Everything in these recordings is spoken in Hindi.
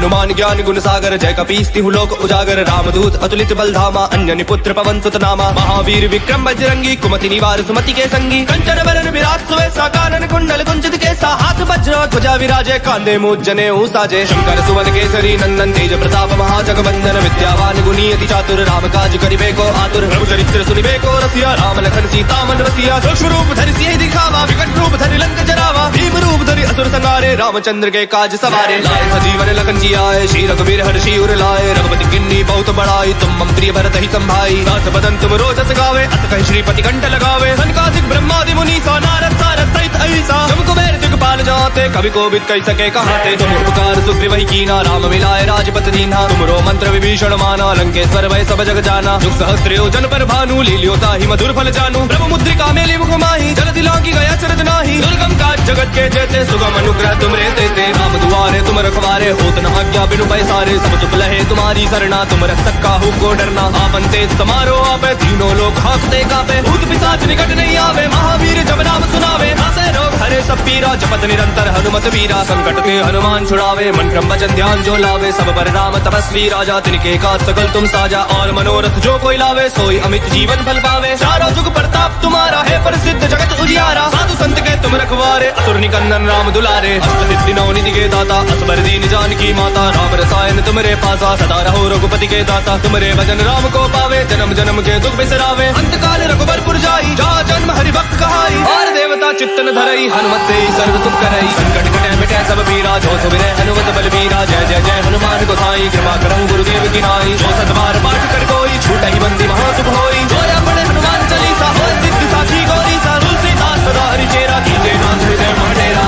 हनुमान ज्ञान गुण सागर, जय कपीस्ति लोक उजागर, रामदूत अतुलित बलधामा, अंजनी पुत्र पवन सुत नामा, महावीर विक्रम बजरंगी, कुमति निवार सुमति के संगी, कंचन बरन विराट सुवेसा, कानन कुंडल कुंचित केसा, हाथ वज्र ध्वजा विराजे, कांधे मूज जनेऊ साजे, शंकर सुवन केसरी नंदन, तेज प्रताप महाजगवंदन, विद्यावान गुणी अति चातुर, राम काज करिबे को आतुर, प्रभु चरित्र सुनिबे को रसिया, राम लखन सीता मन रसिया, सूक्ष्म रूप धरि सियहि दिखावा, विकट रूप धरि लंक जरावा, भीम रूप धरि असुर संहारे, रामचंद्र के काज सवारे, लाए जीवन लखन जी आए, श्री रघुवीर हर्षि उर लाए, रघुपति किन्नी बहुत बड़ाई, तुम मम प्रिय भरत ही संभाई, साथ बदन तुम रोजस गावे, अत कहि श्रीपति कंठ लगावे, सनकादिक ब्रह्मादि मुनीसा, नारद सारद सहित अहिसा, तुम कुबेर दिक्पाल जाते, कवि कोविद कहि सके कहाते, तुम उपकार सुग्रीव ही कीना, राम मिलाए राजपत दीन्हा, तुमरो मंत्र विभीषण माना, लंकेश्वर वै सब जग जाना, जुग सहस्त्र जन पर भानु, लील्यो ताहि मधुर फल जानू, ब्रह्म मुद्रिका मेलि मुख माहि, जल दिलांगी गया चरत नाही, दुर्गम काज जगत के जेते, सुगम अनुग्रह तुमरे देते, राम दुआरे तुम रखवारे, होत न आज्ञा बिनु पैसारे, सब सुख लहे तुम्हारी सरना, तुम रक्षक काहू को डरना, आपन तेज समारो आपे, तीनों लोग हाँकते कापे, भूत पिशाच निकट नहीं आवे, महावीर जब नाम सुनावे, नासे रोग हरे सब पीरा, जपत निरंतर हनुमत वीरा, संकट ते हनुमान छुड़ावे, मन क्रम वचन ध्यान जो लावे, सब पर राम तपस्वी राजा, तिनके का सकल तुम साजा, और मनोरथ जो कोई लावे, सोई अमित जीवन फल पावे, चारों जुग प्रताप तुम्हारा है, प्रसिद्ध जगत उजियारा, साधु संत के तुम रखवारे, असुर निकंदन राम दुलारे, अष्ट सिद्धि नौ निधि के दाता, असबर दीन जानकी माता, राम रसायन तुमरे पासा, सदा रहो रघुपति के दाता, तुमरे भजन राम को पावे, जन्म जन्म के दुख बिसरावे, अंत काल रघुबरपुर जाई, जा जन्म हरि भक्त कहाई, और देवता चित्तन धरई, हनुमत से सर्व सुख करई, संकट कटे मिटे सब पीरा, जो सुमिरै हनुमत बलबीरा, जय जय जय हनुमान गोसाई, कृपा करहु गुरुदेव की नाई, जो सत बार पाठ कर कोई, छूटहि बंदी महासुख होई, जो अपने हनुमान चालीसा, हो सिद्धि साखी गौरी सा, तुलसीदास सदा हरि चेरा, कीजे नाथ हृदय मह डेरा।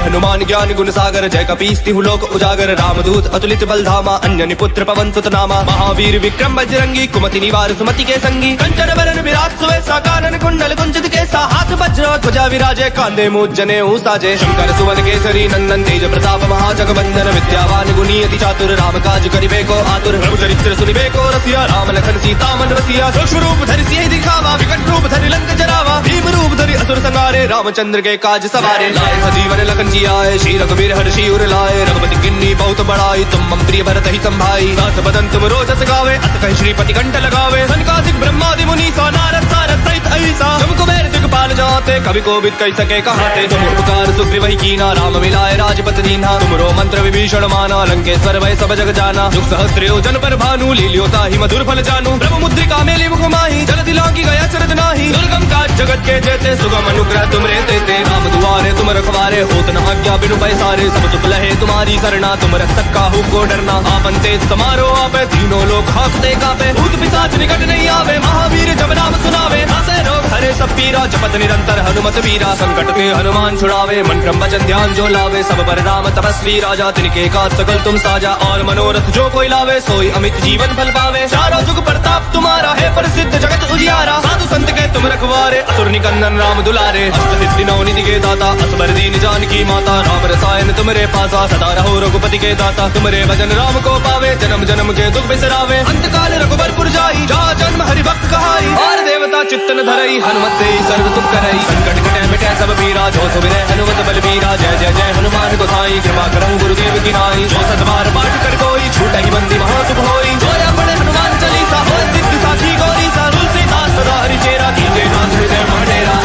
हनुमान ज्ञान गुण सागर, जय कपीस्ति लोक उजागर, रामदूत अतुलित बलधामा, अंजनी पुत्र पवन सुत नामा, महावीर विक्रम बजरंगी, कुमति निवार सुमति के संगी, कंचन बरन विराट सुवेसा, कानन कुंडल कुंचित केसा, हाथ वज्र ध्वजा विराजे, कांधे मूज जनेऊ साजे, शंकर सुवन केसरी नंदन, तेज प्रताप महाजगवंदन, विद्यावान गुणी अति चातुर, राम काज करिबे को आतुर, प्रभु चरित्र सुनिबे को रसिया, राम लखन सीता मन रसिया, सूक्ष्म रूप धरि सियहि दिखावा, विकट रूप धरि लंक जरावा, भीम रूप धरि असुर संहारे, रामचंद्र के काज सवारे, लाए जीवन लखन जी आए, श्री रघुवीर हर्षि उर लाए, रघुपति किन्नी बहुत बड़ाई, तुम मम प्रिय भरत ही संभाई, साथ बदन तुम रोजस गावे, अत कहि श्रीपति कंठ लगावे, सनकादिक ब्रह्मादि मुनीसा, नारद सारद सहित अहिसा, तुम कुबेर दिक्पाल जाते, कवि कोविद कहि सके कहाते, तुम उपकार सुग्रीव ही कीना, राम मिलाए राजपत दीन्हा, तुमरो मंत्र विभीषण माना, लंकेश्वर वै सब जग जाना, जुग सहस्त्र जन पर भानु, लील्यो ताहि मधुर फल जानू, ब्रह्म मुद्रिका मेलि मुख माहि, जल दिलांगी गया चरत नाही, दुर्गम काज जगत के जेते, सुगम अनुग्रह तुमरे देते, राम दुआरे तुम रखवारे, होत न आज्ञा बिनु पैसारे, सब सुख लहे तुम्हारी सरना, तुम रक्षक काहू को डरना, आपन तेज समारो आपे, तीनों लोग हाँकते कापे, भूत पिशाच निकट नहीं आवे, महावीर जब नाम सुनावे, नासे रोग हरे सब पीरा, जपत निरंतर हनुमत वीरा, संकट ते हनुमान छुड़ावे, मन क्रम वचन ध्यान जो लावे, सब पर राम तपस्वी राजा, तिनके का सकल तुम साजा, और मनोरथ जो कोई लावे, सोई अमित जीवन फल पावे, चारों जुग प्रताप तुम्हारा है, प्रसिद्ध जगत उजियारा, साधु संत के तुम रखवारे, असुर निकंदन राम दुलारे, अष्ट सिद्धि नौ निधि के दाता, असबर दीन जानकी माता, राम रसायन तुमरे पासा, सदा रहो रघुपति के दाता, तुमरे भजन राम को पावे, जन्म जन्म के दुख बिसरावे, अंत काल रघुबरपुर जाई, जा जन्म हरि भक्त कहाई, और देवता चित्तन धरई, हनुमत से सर्व सुख करई, संकट कटे मिटे सब पीरा, जो सुमिरै हनुमत बलबीरा, जय जय जय हनुमान गोसाई, कृपा करहु गुरुदेव की नाई, जो सत बार पाठ कर कोई, छूटहि बंदी महासुख होई, जो अपने हनुमान चालीसा, हो सिद्धि साखी गौरी सा, तुलसीदास सदा हरि चेरा, कीजे नाथ हृदय मह डेरा।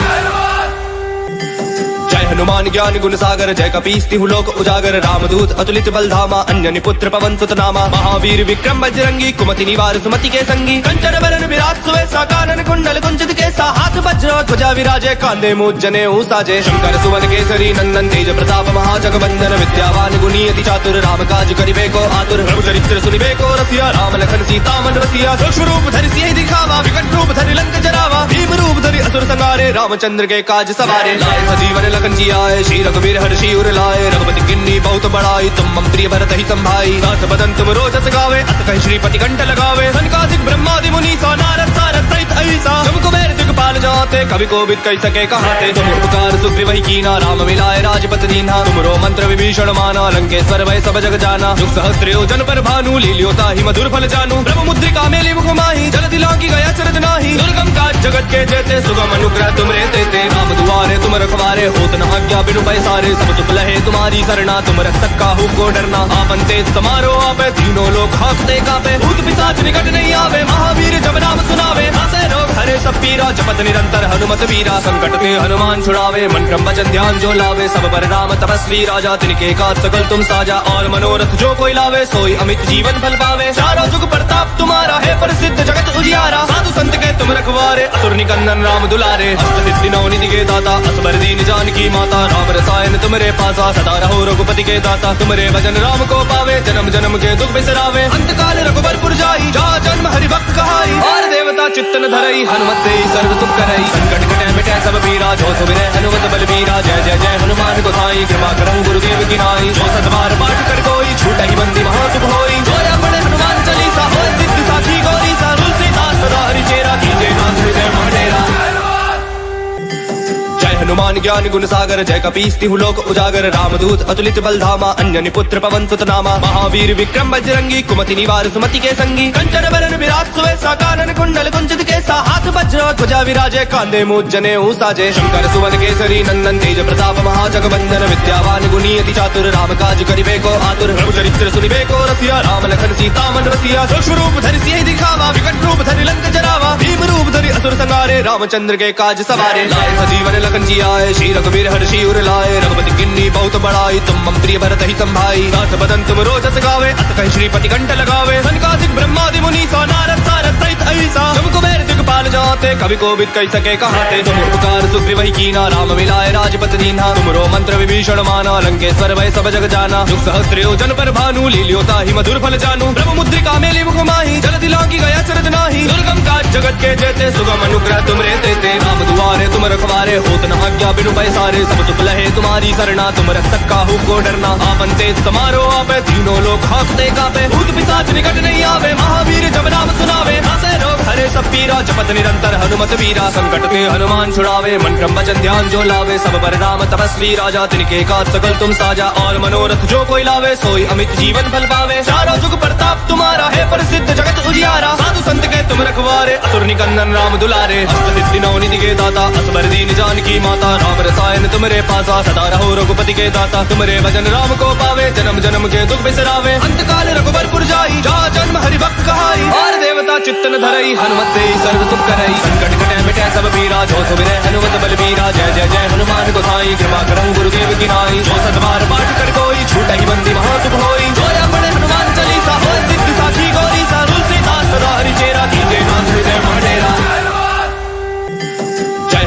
हनुमान ज्ञान गुण सागर, जय कपीस्ति लोक उजागर, रामदूत अतुलित बलधामा, अंजनी पुत्र पवन सुत नामा, महावीर विक्रम बजरंगी, कुमति निवार सुमति के संगी, कंचन बरन विराट सुवेसा, कानन कुंडल कुंचित केसा, हाथ वज्र ध्वजा विराजे, कांधे मूज जनेऊ साजे, शंकर सुवन केसरी नंदन, तेज प्रताप महाजगवंदन, विद्यावान गुणी अति चातुर, राम काज करिबे को आतुर, प्रभु चरित्र सुनिबे को रसिया, राम लखन सीता मन रसिया, सूक्ष्म रूप धरि सियहि दिखावा, विकट रूप धरि लंक जरावा, भीम रूप धरि असुर संहारे, रामचंद्र के काज सवारे, लाए जीवन लखन जी आए, श्री रघुवीर हर्षि उर लाए, रघुपति किन्नी बहुत बड़ाई, तुम मम प्रिय भरत ही संभाई, साथ बदन तुम रोजस गावे, अत कहि श्रीपति कंठ लगावे, सनकादिक ब्रह्मादि मुनीसा, नारद सारद सहित अहिसा, तुम कुबेर दिक्पाल जाते, कवि कोविद कहि सके कहाते, तुम उपकार सुग्रीव ही कीना, राम मिलाए राजपत दीन्हा, तुमरो मंत्र विभीषण माना, लंकेश्वर वै सब जग जाना, जुग सहस्त्र जन पर भानु, लील्यो ताहि मधुर फल जानू, ब्रह्म मुद्रिका मेलि मुख माहि, जल दिलांगी गया चरत नाही, दुर्गम काज जगत के जेते, सुगम अनुग्रह तुमरे देते, राम दुआरे तुम रखवारे, होत न आज्ञा बिनु पैसारे सब चुप लहे तुम्हारी सरना तुम रक्षक काहू को डरना आपन तेज समारो आपे तीनों लोग हाँकते कांपे भूत पिशाच निकट नहीं आवे महावीर जब नाम सुनावे नासे रोग हरे सब पीरा जपत निरंतर हनुमत वीरा संकट ते हनुमान छुड़ावे मन क्रम वचन ध्यान जो लावे सब पर राम तपस्वी राजा तिनके का सकल तुम साजा और मनोरथ जो कोई लावे सोई अमित जीवन फल पावे चारों जुग प्रताप तुम्हारा है प्रसिद्ध जगत उजियारा साधु संत के तुम रखवारे असुर निकंदन राम दुलारे अष्ट सिद्धि नौ निधि के दाता असबर दीन जानकी माता राम रसायन तुम्हारे पासा सदा रहो रघुपति के दाता तुम्हारे भजन राम को पावे जन्म जन्म के दुख बिसरावे अंत काल रघुबरपुर जाई जा जन्म हरि भक्त कहाई और देवता चित्तन धरई हनुमत से सर्व सुख करई संकट कटे मिटे सब पीरा जो सुमिरै हनुमत बलबीरा जय जय जय हनुमान गोसाई कृपा करहु गुरुदेव की नाई जो सतबार पाठ कर कोई छूटहि बंदी महासुख होई जो अपने हनुमान चालीसा हो सिद्धि साखी गौरी सा तुलसीदास सदा हरि चेरा कीजे नाथ हृदय मंडेरा हनुमान ज्ञान गुण सागर जय कपीस तिहु लोक उजागर रामदूत अतुलित बल धामा अन्यनि पुत्र पवन सुत नामा महावीर विक्रम बजरंगी कुमति निवार सुमति के संगी कंचन बरन विराट सुवेसा कानन कुंडल कुंचित केसा हाथ वज्र ध्वजा विराजे कांधे मूज जनेऊ साजे शंकर सुवन केसरी नंदन तेज प्रताप महाजगवंदन विद्यावान गुणी अति चातुर राम काज करिबे को आतुर प्रभु चरित्र सुनिबे को रसिया राम लखन सीता मन रसिया सूक्ष्म रूप धरि सियहि दिखावा विकट रूप धरि लंक जरावा भीम रूप धरि असुर संहारे रामचंद्र के काज सवारे लाए जीवन लखन आए श्री रघुवीर हर्षि उर लाए रघुपति किन्नी बहुत बड़ाई तुम मम प्रिय भरत ही संभाई साथ बदन तुम रोजस गावे अत कहि श्रीपति कंठ लगावे सनकादिक ब्रह्मादि मुनि सा नारद सारद सहित ऐसा तुम कुबेर दिक्पाल जाते कवि कोविद कहि सके कहाते तुम उपकार सुग्रीव ही कीना राम मिलाए राजपत दीन्हा तुमरो मंत्र विभीषण माना लंकेश्वर भय सब जग जाना दुख सहस्त्र जन पर भानु लील्योता ही मधुर फल जानू ब्रह्म मुद्रिका मेली मुख माही जलधि लांगी गया चरज नाही दुर्गम काज जगत के जेते सुगम अनुग्रह तुम रे देते राम दुआरे तुम रखवारे होत न आज्ञा बिनु पैसारे सब चुप लहे तुम्हारी सरना तुम रक्षक काहू को डरना आपन तेज समारो आपे तीनों लोग हाँकते कांपे भूत पिशाच निकट नहीं आवे महावीर जब नाम सुनावे नासे रोग हरे सब पीरा जपत निरंतर हनुमत वीरा संकट ते हनुमान छुड़ावे मन क्रम वचन ध्यान जो लावे सब पर राम तपस्वी राजा तिनके का सकल तुम साजा और मनोरथ जो कोई लावे सोई अमित जीवन फल पावे चारों जुग प्रताप तुम्हारा है प्रसिद्ध जगत उजियारा साधु संत के तुम रखवारे असुर निकंदन राम दुलारे अष्ट सिद्धि नौ निधि के दाता असबर दीन जानकी माता राम रसायन तुम्हारे पासा सदा रहो रघुपति के दाता तुम्हारे भजन राम को पावे जन्म जन्म के दुख बिसरावे अंत काल रघुबरपुर जाई जा जन्म हरि भक्त कहाई और देवता चित्तन धरई हनुमत से सर्व सुख करई संकट कटे मिटे सब पीरा जो सुमिरै हनुमत बलबीरा जय जय जय हनुमान गोसाई कृपा करहु गुरुदेव की नाई जो सतबार पाठ कर कोई छूटहि बंदी महासुख होई जो अपने हनुमान चालीसा हो सिद्धि साखी गौरी सा तुलसीदास सदा हरि चेरा कीजे नाथ हृदय मंडेरा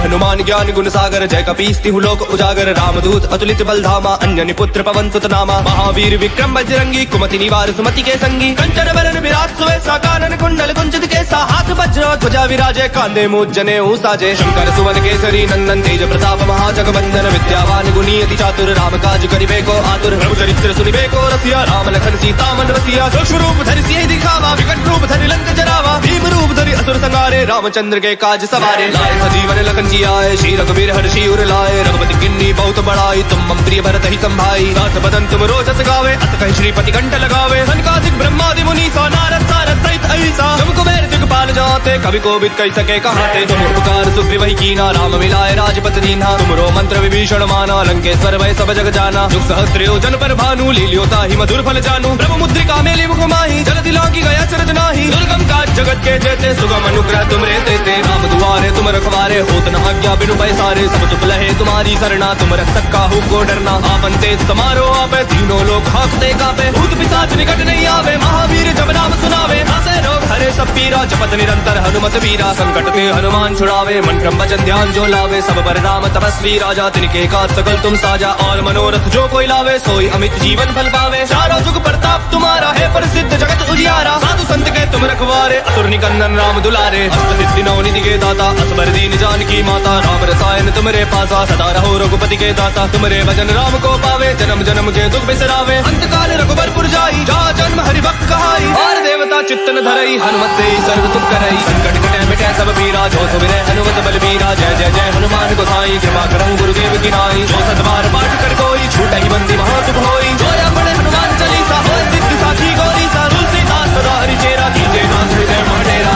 हनुमान ज्ञान गुण सागर जय कपीस तिहु लोक उजागर रामदूत अतुलित बल धामा अन्यनि पुत्र पवन सुत नामा महावीर विक्रम बजरंगी कुमति निवार सुमति के संगी कंचन बरन विराट सुवेसा कानन कुंडल कुंचित केसा हाथ वज्र ध्वजा विराजे कांधे मूज जनेऊ साजे शंकर सुवन केसरी नंदन तेज प्रताप महाजगवंदन विद्यावान गुणी अति चातुर राम काज करिबे को आतुर प्रभु चरित्र सुनिबे को रसिया राम लखन सीता मन रसिया सूक्ष्म रूप धरि सियहि दिखावा विकट रूप धरि लंक जरावा भीम रूप धरि असुर संहारे रामचंद्र के काज सवारे लाए जीवन लखन आए श्री रघुवीर हर्षि उर लाए रघुपति किन्नी बहुत बड़ाई तुम मम प्रिय भरत ही संभाई साथ बदन तुम रोजस गावे अत कहि श्रीपति कंठ लगावे सनकादिक ब्रह्मादि मुनि सा नारद सारद सहित ऐसा तुम कुबेर दिक्पाल जाते कवि कोविद कहि सके कहाते तुम उपकार सुग्रीव ही कीना राम मिलाए राजपत दीन्हा तुमरो मंत्र विभीषण माना लंकेश्वर भय सब जग जाना दुख सहस्त्र जन पर भानु लील्योता ही मधुर फल जानू ब्रह्म मुद्रिका मेली मुख माही जलधि लांगी गया चरज नाही दुर्गम काज जगत के जेते सुगम अनुग्रह तुम रे देते राम दुआरे तुम रखवारे होत न आज्ञा बिनु पैसारे सब चुप लहे तुम्हारी सरना तुम रक्षक काहू को डरना आपन तेज समारो आपे तीनों लोग हाँकते कांपे भूत पिशाच निकट नहीं आवे महावीर जब नाम सुनावे नासे रोग हरे सब पीरा जपत निरंतर हनुमत वीरा संकट ते हनुमान छुड़ावे मन क्रम वचन ध्यान जो लावे सब पर राम तपस्वी राजा तिनके का सकल तुम साजा और मनोरथ जो कोई लावे सोई अमित जीवन फल पावे चारों जुग प्रताप तुम्हारा है प्रसिद्ध जगत उजियारा साधु संत के तुम रखवारे असुर निकंदन राम दुलारे अष्ट सिद्धि नौ निधि के दाता असबर दीन जानकी माता राम रसायन तुम्हारे पासा सदा रहो रघुपति के दाता तुम्हारे भजन राम को पावे जन्म जन्म के दुख बिसरावे अंत काल रघुबरपुर जाई जा जन्म हरि भक्त कहाई और देवता चित्तन धरई हनुमत से सर्व सुख करई संकट कटे मिटे सब पीरा जो सुमिरै हनुमत बलबीरा जय जय जय हनुमान गोसाई कृपा करहु गुरुदेव की नाई जो सतबार पाठ कर कोई छूटहि बंदी महासुख होई जो अपने हनुमान चालीसा हो सिद्धि साखी गौरी सा तुलसीदास सदा हरि चेरा कीजे नाथ हृदय मंडेरा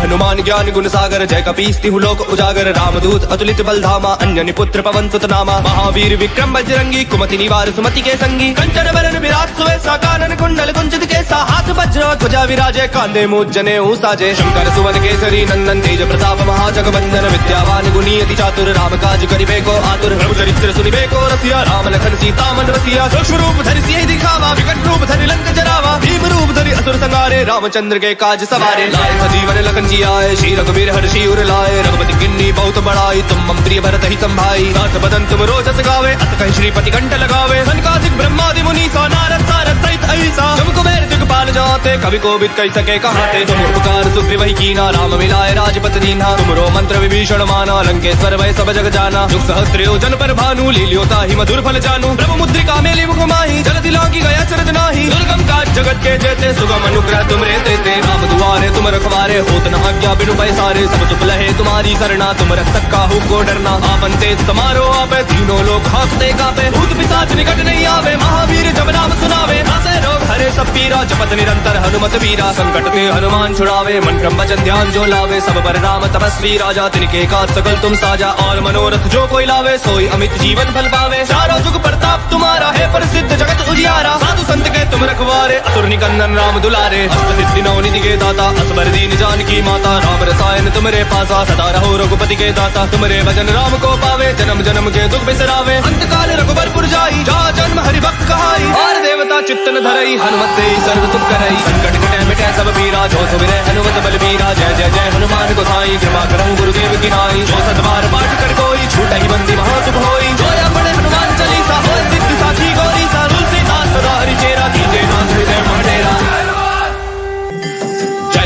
हनुमान ज्ञान गुण सागर जय कपीस तिहु लोक उजागर रामदूत अतुलित बल धामा अन्यनि पुत्र पवन सुत नामा महावीर विक्रम बजरंगी कुमति निवार सुमति के संगी कंचन बरन विराट सुवेसा कानन कुंडल कुंचित केसा हाथ वज्र ध्वजा विराजे कांधे मूज जने साजे शंकर सुवन केसरी नंदन तेज प्रताप महाजगवंदन विद्यावान गुणी अति चातुर राम काज करिबे को आतुर प्रभु चरित्र सुनिबे को रसिया राम लखन सीता मन रसिया सूक्ष्म रूप धरि सियहि दिखावा विकट रूप धरि लंक जरावा भीम रूप धरि असुर संहारे रामचंद्र के काज सवारे लाए जीवन लखन जी आए श्री रघुवीर हर्षि उर लाए रघुपति किन्नी बहुत बड़ाई तुम मम प्रिय भरत ही संभाई साथ बदन तुम रोजस गावे अत कहि श्रीपति कंठ लगावे सनकादिक ब्रह्मादि मुनि सा नारद सारद सहित ऐसा तुम कुबेर दिगपाल जाते कवि कोविद कहि सके कहाते तुम उपकार सुग्रीव ही कीना राम मिलाए राजपत दीन्हा तुमरो मंत्र विभीषण माना लंकेश्वर वै सब जग जाना जुग सहस्त्रयो जन पर भानु लील्योता ही मधुर फल जानू प्रभु मुद्रिका मेली मुख माही जल दिलांगी गया चरज नाही दुर्गम काज जगत के जेते सुगम अनुग्रह तुम रे देते राम दुआरे तुम रखवारे होत न आज्ञा बिनु पैसारे सब चुप लहे तुम्हारी सरना तुम रक्षक काहू को डरना आपन तेज समारो आपे तीनों लोग हांकते कापे भूत पिशाच निकट नहीं आवे महावीर जब नाम सुनावे नासे रोग हरे सब पीरा जपत निरंतर हनुमत वीरा संकट ते हनुमान छुड़ावे मन क्रम वचन ध्यान जो लावे सब पर राम तपस्वी राजा तिनके काज सकल तुम साजा और मनोरथ जो कोई लावे सोई अमित जीवन फल पावे चारों जुग प्रताप तुम्हारा है प्रसिद्ध जगत उजियारा साधु संत के तुम रखवारे असुर निकंदन राम दुलारे अष्ट सिद्धि नौ निधि के दाता असबर दीन जानकी माता राम रसायन तुमरे पासा सदा रहो रघुपति के दाता तुमरे भजन राम को पावे जन्म जन्म के दुख बिसरावे अंत काल रघुबरपुर जाई जा जन्म हरि भक्त कहाई और देवता चित्तन धरई हनुमत से सर्व सुख करई संकट कटे मिटे सब पीरा जो सुमिरै हनुमत बलबीरा जय जय जय हनुमान गोसाई कृपा करहु गुरुदेव की नाई जो सतबार पाठ कर कोई छूटहि बंदी महासुख होई जो अपने हनुमान चालीसा होय सिद्धि साखी गौरी सा तुलसीदास सदा हरि चेरा कीजे नाथ हृदय मटेरा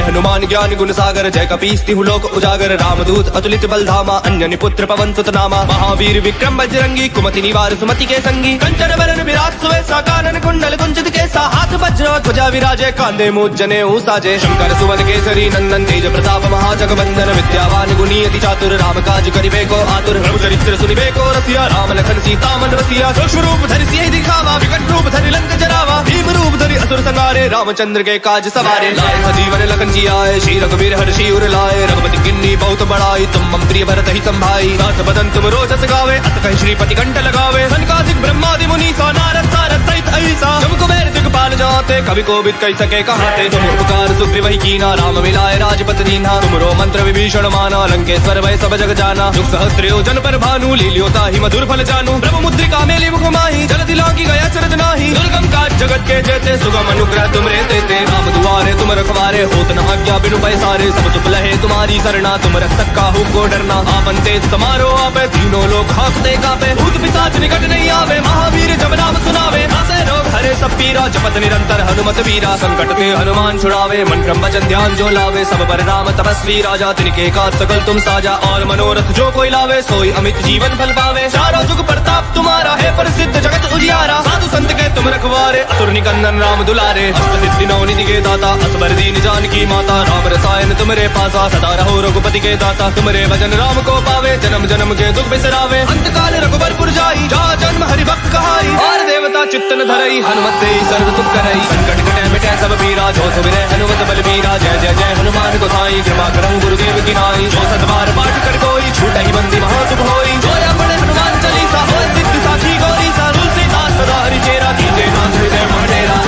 हनुमान ज्ञान गुण सागर जय कपीस तिहु लोक उजागर रामदूत अतुलित बल धामा अन्यनि पुत्र पवन सुत नामा महावीर विक्रम बजरंगी कुमति निवार सुमति के संगी कंचन बरन विराट सुवेसा कानन कुंडल कुंचित केसा हाथ वज्र ध्वजा विराजे कांधे मूज जने साजे शंकर सुवन केसरी नंदन तेज प्रताप महाजगवंदन विद्यावान गुणी अति चातुर राम काज करिबे को आतुर प्रभु चरित्र सुनिबे को रसिया राम लखन सीता मन रसिया सूक्ष्म रूप धरि सियहि दिखावा विकट रूप धरि लंक जरावा भीम रूप धरि असुर संहारे रामचंद्र के काज सवारे लाए जीवन लखन जी आए श्री रघुवीर हर्षि उर लाए रघुपति किन्नी बहुत बड़ाई तुम मम प्रिय भरत ही संभाई साथ बदन तुम रोजस गावे अत कहि श्रीपति कंठ लगावे सनकादिक ब्रह्मादि मुनि सा नारद सारद सहित ऐसा तुम कुबेर दिगपाल जाते कवि कोविद कहि सके कहाते तुम उपकार सुग्रीव ही कीना राम मिलाए राजपत दीन्हा तुमरो मंत्र विभीषण माना लंकेश्वर वै सब जग जाना जुग सहस्त्रयो जन पर भानु लील्योता ही मधुर फल जानू प्रभु मुद्रिका मेली मुख माही जल दिलांगी गया चरज नाही दुर्गम काज जगत के जेते सुगम अनुग्रह तुम रे देते राम दुआरे तुम रखवारे होत न आज्ञा बिनु पैसारे सब चुप लहे तुम्हारी सरना तुम रक्षक काहू को डरना आपन तेज समारो आपे तीनों लोग हांकते कापे भूत पिशाच निकट नहीं आवे महावीर जब नाम सुनावे नासे रोग हरे सब पीरा जपत निरंतर हनुमत वीरा संकट ते हनुमान छुड़ावे मन क्रम वचन ध्यान जो लावे सब पर राम तपस्वी राजा तिनके काज सकल तुम साजा और मनोरथ जो कोई लावे सोई अमित जीवन फल पावे चारों जुग प्रताप तुम्हारा है प्रसिद्ध जगत उजियारा साधु संत के तुम रखवारे असुर निकंदन राम दुलारे अष्ट सिद्धि नौ निधि के दाता असबर दीन जानकी माता राम रसायन तुमरे पासा सदा रहो रघुपति के दाता तुमरे भजन राम को पावे जन्म जन्म के दुख बिसरावे अंत काल रघुबरपुर जाई जा जन्म हरि भक्त कहाई और देवता चित्तन धरई हनुमत से सर्व सुख करई संकट कटे मिटे सब पीरा जो सुमिरै हनुमत बलबीरा जय जय जय हनुमान गोसाई कृपा करहु गुरुदेव की नाई जो सतबार पाठ कर कोई छूटहि बंदी महासुख होई जो अपने हनुमान चालीसा होय सिद्धि साखी गौरी सा तुलसीदास सदा हरि चेरा कीजे नाथ हृदय मटेरा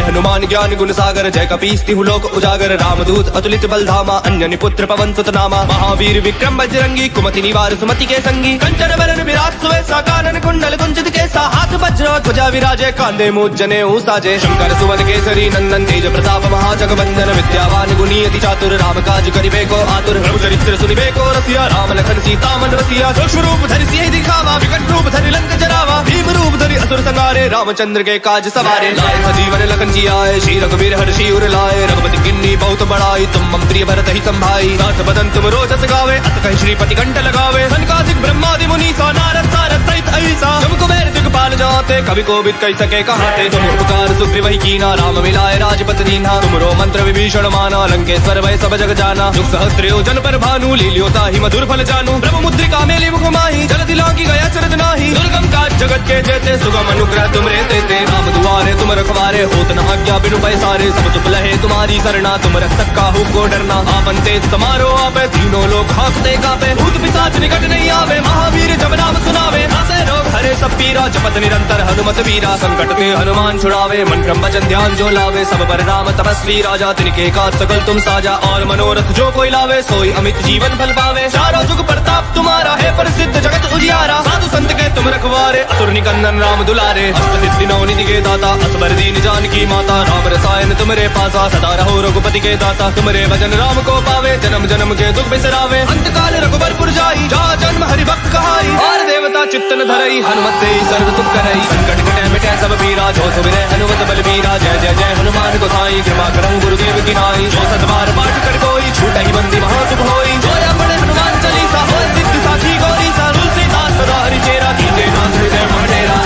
हनुमान ज्ञान गुण सागर जय कपीस तिहु लोक उजागर रामदूत अतुलित बल धामा अन्यनि पुत्र पवन सुत नामा महावीर विक्रम बजरंगी कुमति निवार सुमति के संगी कंचन बरन विराट सुवेसा कानन कुंडल कुंचित केसा हाथ वज्र ध्वजा विराजे कांधे मूज जने साजे शंकर सुवन केसरी नंदन तेज प्रताप महाजगवंदन विद्यावान गुणी अति चातुर राम काज करिबे को आतुर प्रभु चरित्र सुनिबे को रसिया राम लखन सीता मन रसिया सूक्ष्म रूप धरि सियहि दिखावा विकट रूप धरि लंक जरावा भीम रूप धरि असुर संहारे रामचंद्र के काज सवारे लाए जीवन लखन जी आए श्री रघुवीर हर्षि उर लाए रघुपति किन्नी बहुत बड़ाई तुम मम प्रिय भरत ही संभाई साथ बदन तुम रोजस गावे अत कहि श्रीपति कंठ लगावे सनकादिक ब्रह्मादि मुनि सा नारद सारद सहित ऐसा तुम कुबेर दिगपाल जाते कवि कोविद कहि सके कहाते तुम उपकार सुग्रीव ही कीना राम मिलाए राजपत दीन्हा तुमरो मंत्र विभीषण माना लंकेश्वर वै सब जग जाना जुग सहस्त्रयो जन पर भानु लील्योता ही मधुर फल जानू प्रभु मुद्रिका मेली मुख माही जल दिलांगी गया चरज नाही दुर्गम काज जगत के जेते सुगम अनुग्रह तुम रे देते राम दुआरे तुम रखवारे, होत न आज्ञा बिनु पैसारे। सब चुप लहे तुम्हारी सरना, तुम रक्षक काहू को डरना। आपन तेज समारो आपे, तीनों लोग हाँकते कापे। भूत पिशाच निकट नहीं आवे, महावीर जब नाम सुनावे। नासे रोग हरे सब पीरा, जपत निरंतर हनुमत वीरा। संकट ते हनुमान छुड़ावे, मन क्रम वचन ध्यान जो लावे। सब पर राम तपस्वी राजा, तिनके का सकल तुम साजा। और मनोरथ जो कोई लावे, सोई अमित जीवन फल पावे। चारों जुग प्रताप तुम्हारा है, प्रसिद्ध जगत उजियारा। साधु संत के तुम रखवारे, असुर निकंदन राम दुलारे। अष्टसिद्धि नौ निधि के दाता, असबर दीन जानकी माता। राम रसायन तुमरे पासा, सदा रहो रघुपति के दाता। तुमरे भजन राम को पावे, जन्म जन्म के दुख बिसरावे। अंत काल रघुबरपुर जाई, जा जन्म हरि भक्त कहाई। और देवता चित्तन धरई, हनुमत से सर्व सुख करई। संकट कटे मिटे सब पीरा, जो सुमिरै हनुमत बलबीरा। जय जय जय हनुमान गोसाई, कृपा करहु गुरुदेव की नाई। जो सतबार पाठ कर कोई, छूटहि बंदी महासुख होई। जो अपने हनुमान चालीसा, होय सिद्धि साखी गौरी। सा तुलसीदास सदा हरिचेरा, कीजे नाथ हृदय मह डेरा।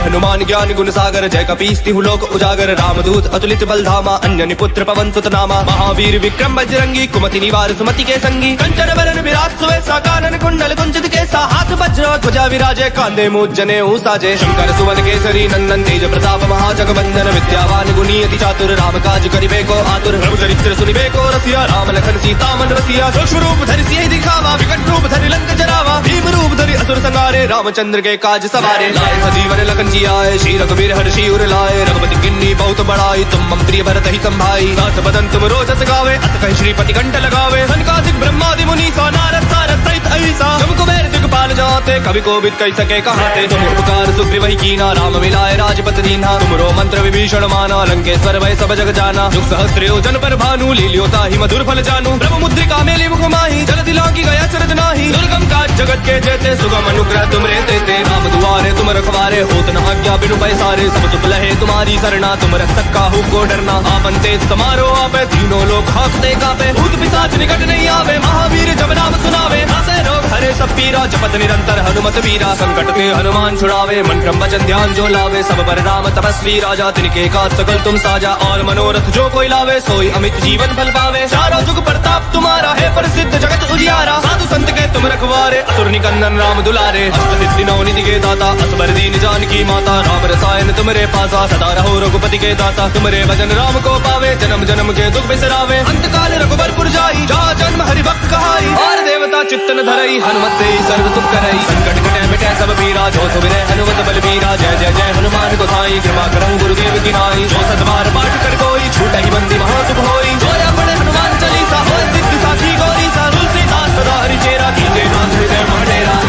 हनुमान ज्ञान गुण सागर, जय कपीस तिहु लोक उजागर। रामदूत अतुलित बल धामा, अंजनी पुत्र पवन सुत नामा। महावीर विक्रम बजरंगी, कुमति निवार सुमति के संगी। कंचन बरन विराट सुवेसा, कानन कुंडल कुंचित केसा। हाथ वज्र ध्वजा विराजे, कांधे मूज जनेऊ साजे। शंकर सुवन केसरी नंदन, तेज प्रताप महाजगवंदन। विद्यावान गुणी अति चातुर, राम काज करिबे को आतुर। प्रभु चरित्र सुनिबे को रसिया, राम लखन सीता मन रसिया। सूक्ष्म रूप धरि सियहि दिखावा, विकट रूप धरि लंक जरावा। भीम रूप धरि असुर संहारे, रामचंद्र के काज सवारे। लाए जीवन लखन आए, श्री रघुवीर हर्षि उर लाए। रघुपति किन्नी बहुत बड़ाई, तुम मम प्रिय भरत ही संभाई। सात बदन तुम रोजस गावे, अत कहि श्रीपति कंठ लगावे। सनकादिक ब्रह्मादि मुनीसा, नारद सारद सहित अहिसा। तुम कुबेर दिक्पाल जाते, कवि कोविद कहि सके कहाते। तुम उपकार सुग्रीव ही कीना, राम मिलाए राजपत दीन्हा। तुमरो मंत्र विभीषण माना, लंकेश्वर भय सब जग जाना। जुग सहस्त्र योजन पर भानु, लील्यो ताहि मधुर फल जानू। ब्रह्म मुद्रिका मेलि मुख माहि, जलधि लांघि गया चरज नाहि। दुर्गम काज जगत के जेते, सुगम अनुग्रह तुम रे देते। राम दुआरे तुम रखवारे, होत न आज्ञा बिनु पैसारे। सब चुप लहे तुम्हारी सरना, तुम रक्षक काहू को डरना। आपन तेज समारो आपे, तीनों लोग हाँकते कापे। भूत पिशाच निकट नहीं आवे, महावीर जब नाम सुनावे। नासे रोग हरे सब पीरा, जपत निरंतर हनुमत वीरा। संकट ते हनुमान छुड़ावे, मन क्रम वचन ध्यान जो लावे। सब पर राम तपस्वी राजा, तिनके का सकल तुम साजा। और मनोरथ जो कोई लावे, सोई अमित जीवन फल पावे। चारों जुग प्रताप तुम्हारा है, प्रसिद्ध जगत उजियारा। साधु संत के तुम रखवारे, असुर निकंदन राम दुलारे। अष्टसिद्धि नौ निधि के दाता, असबर दीन जानकी माता। राम रसायन तुमरे पासा, सदा रहो रघुपति के दाता। तुमरे भजन राम को पावे, जन्म जन्म के दुख बिसरावे। अंत काल रघुबरपुर जाई, जा जन्म हरि भक्त कहाई। और देवता चित्तन धरई, हनुमत से सर्व सुख करई। संकट कटे मिटे सब पीरा, जो सुमिरै हनुमत बलबीरा। जय जय जय हनुमान गोसाई, कृपा करहु गुरुदेव की नाई। जो सतबार पाठ कर कोई, छूटहि बंदी महासुख होई। जो अपने हनुमान चालीसा, होय सिद्धि साखी गौरी। सा तुलसीदास सदा हरिचेरा, कीजे नाथ हृदय मह डेरा।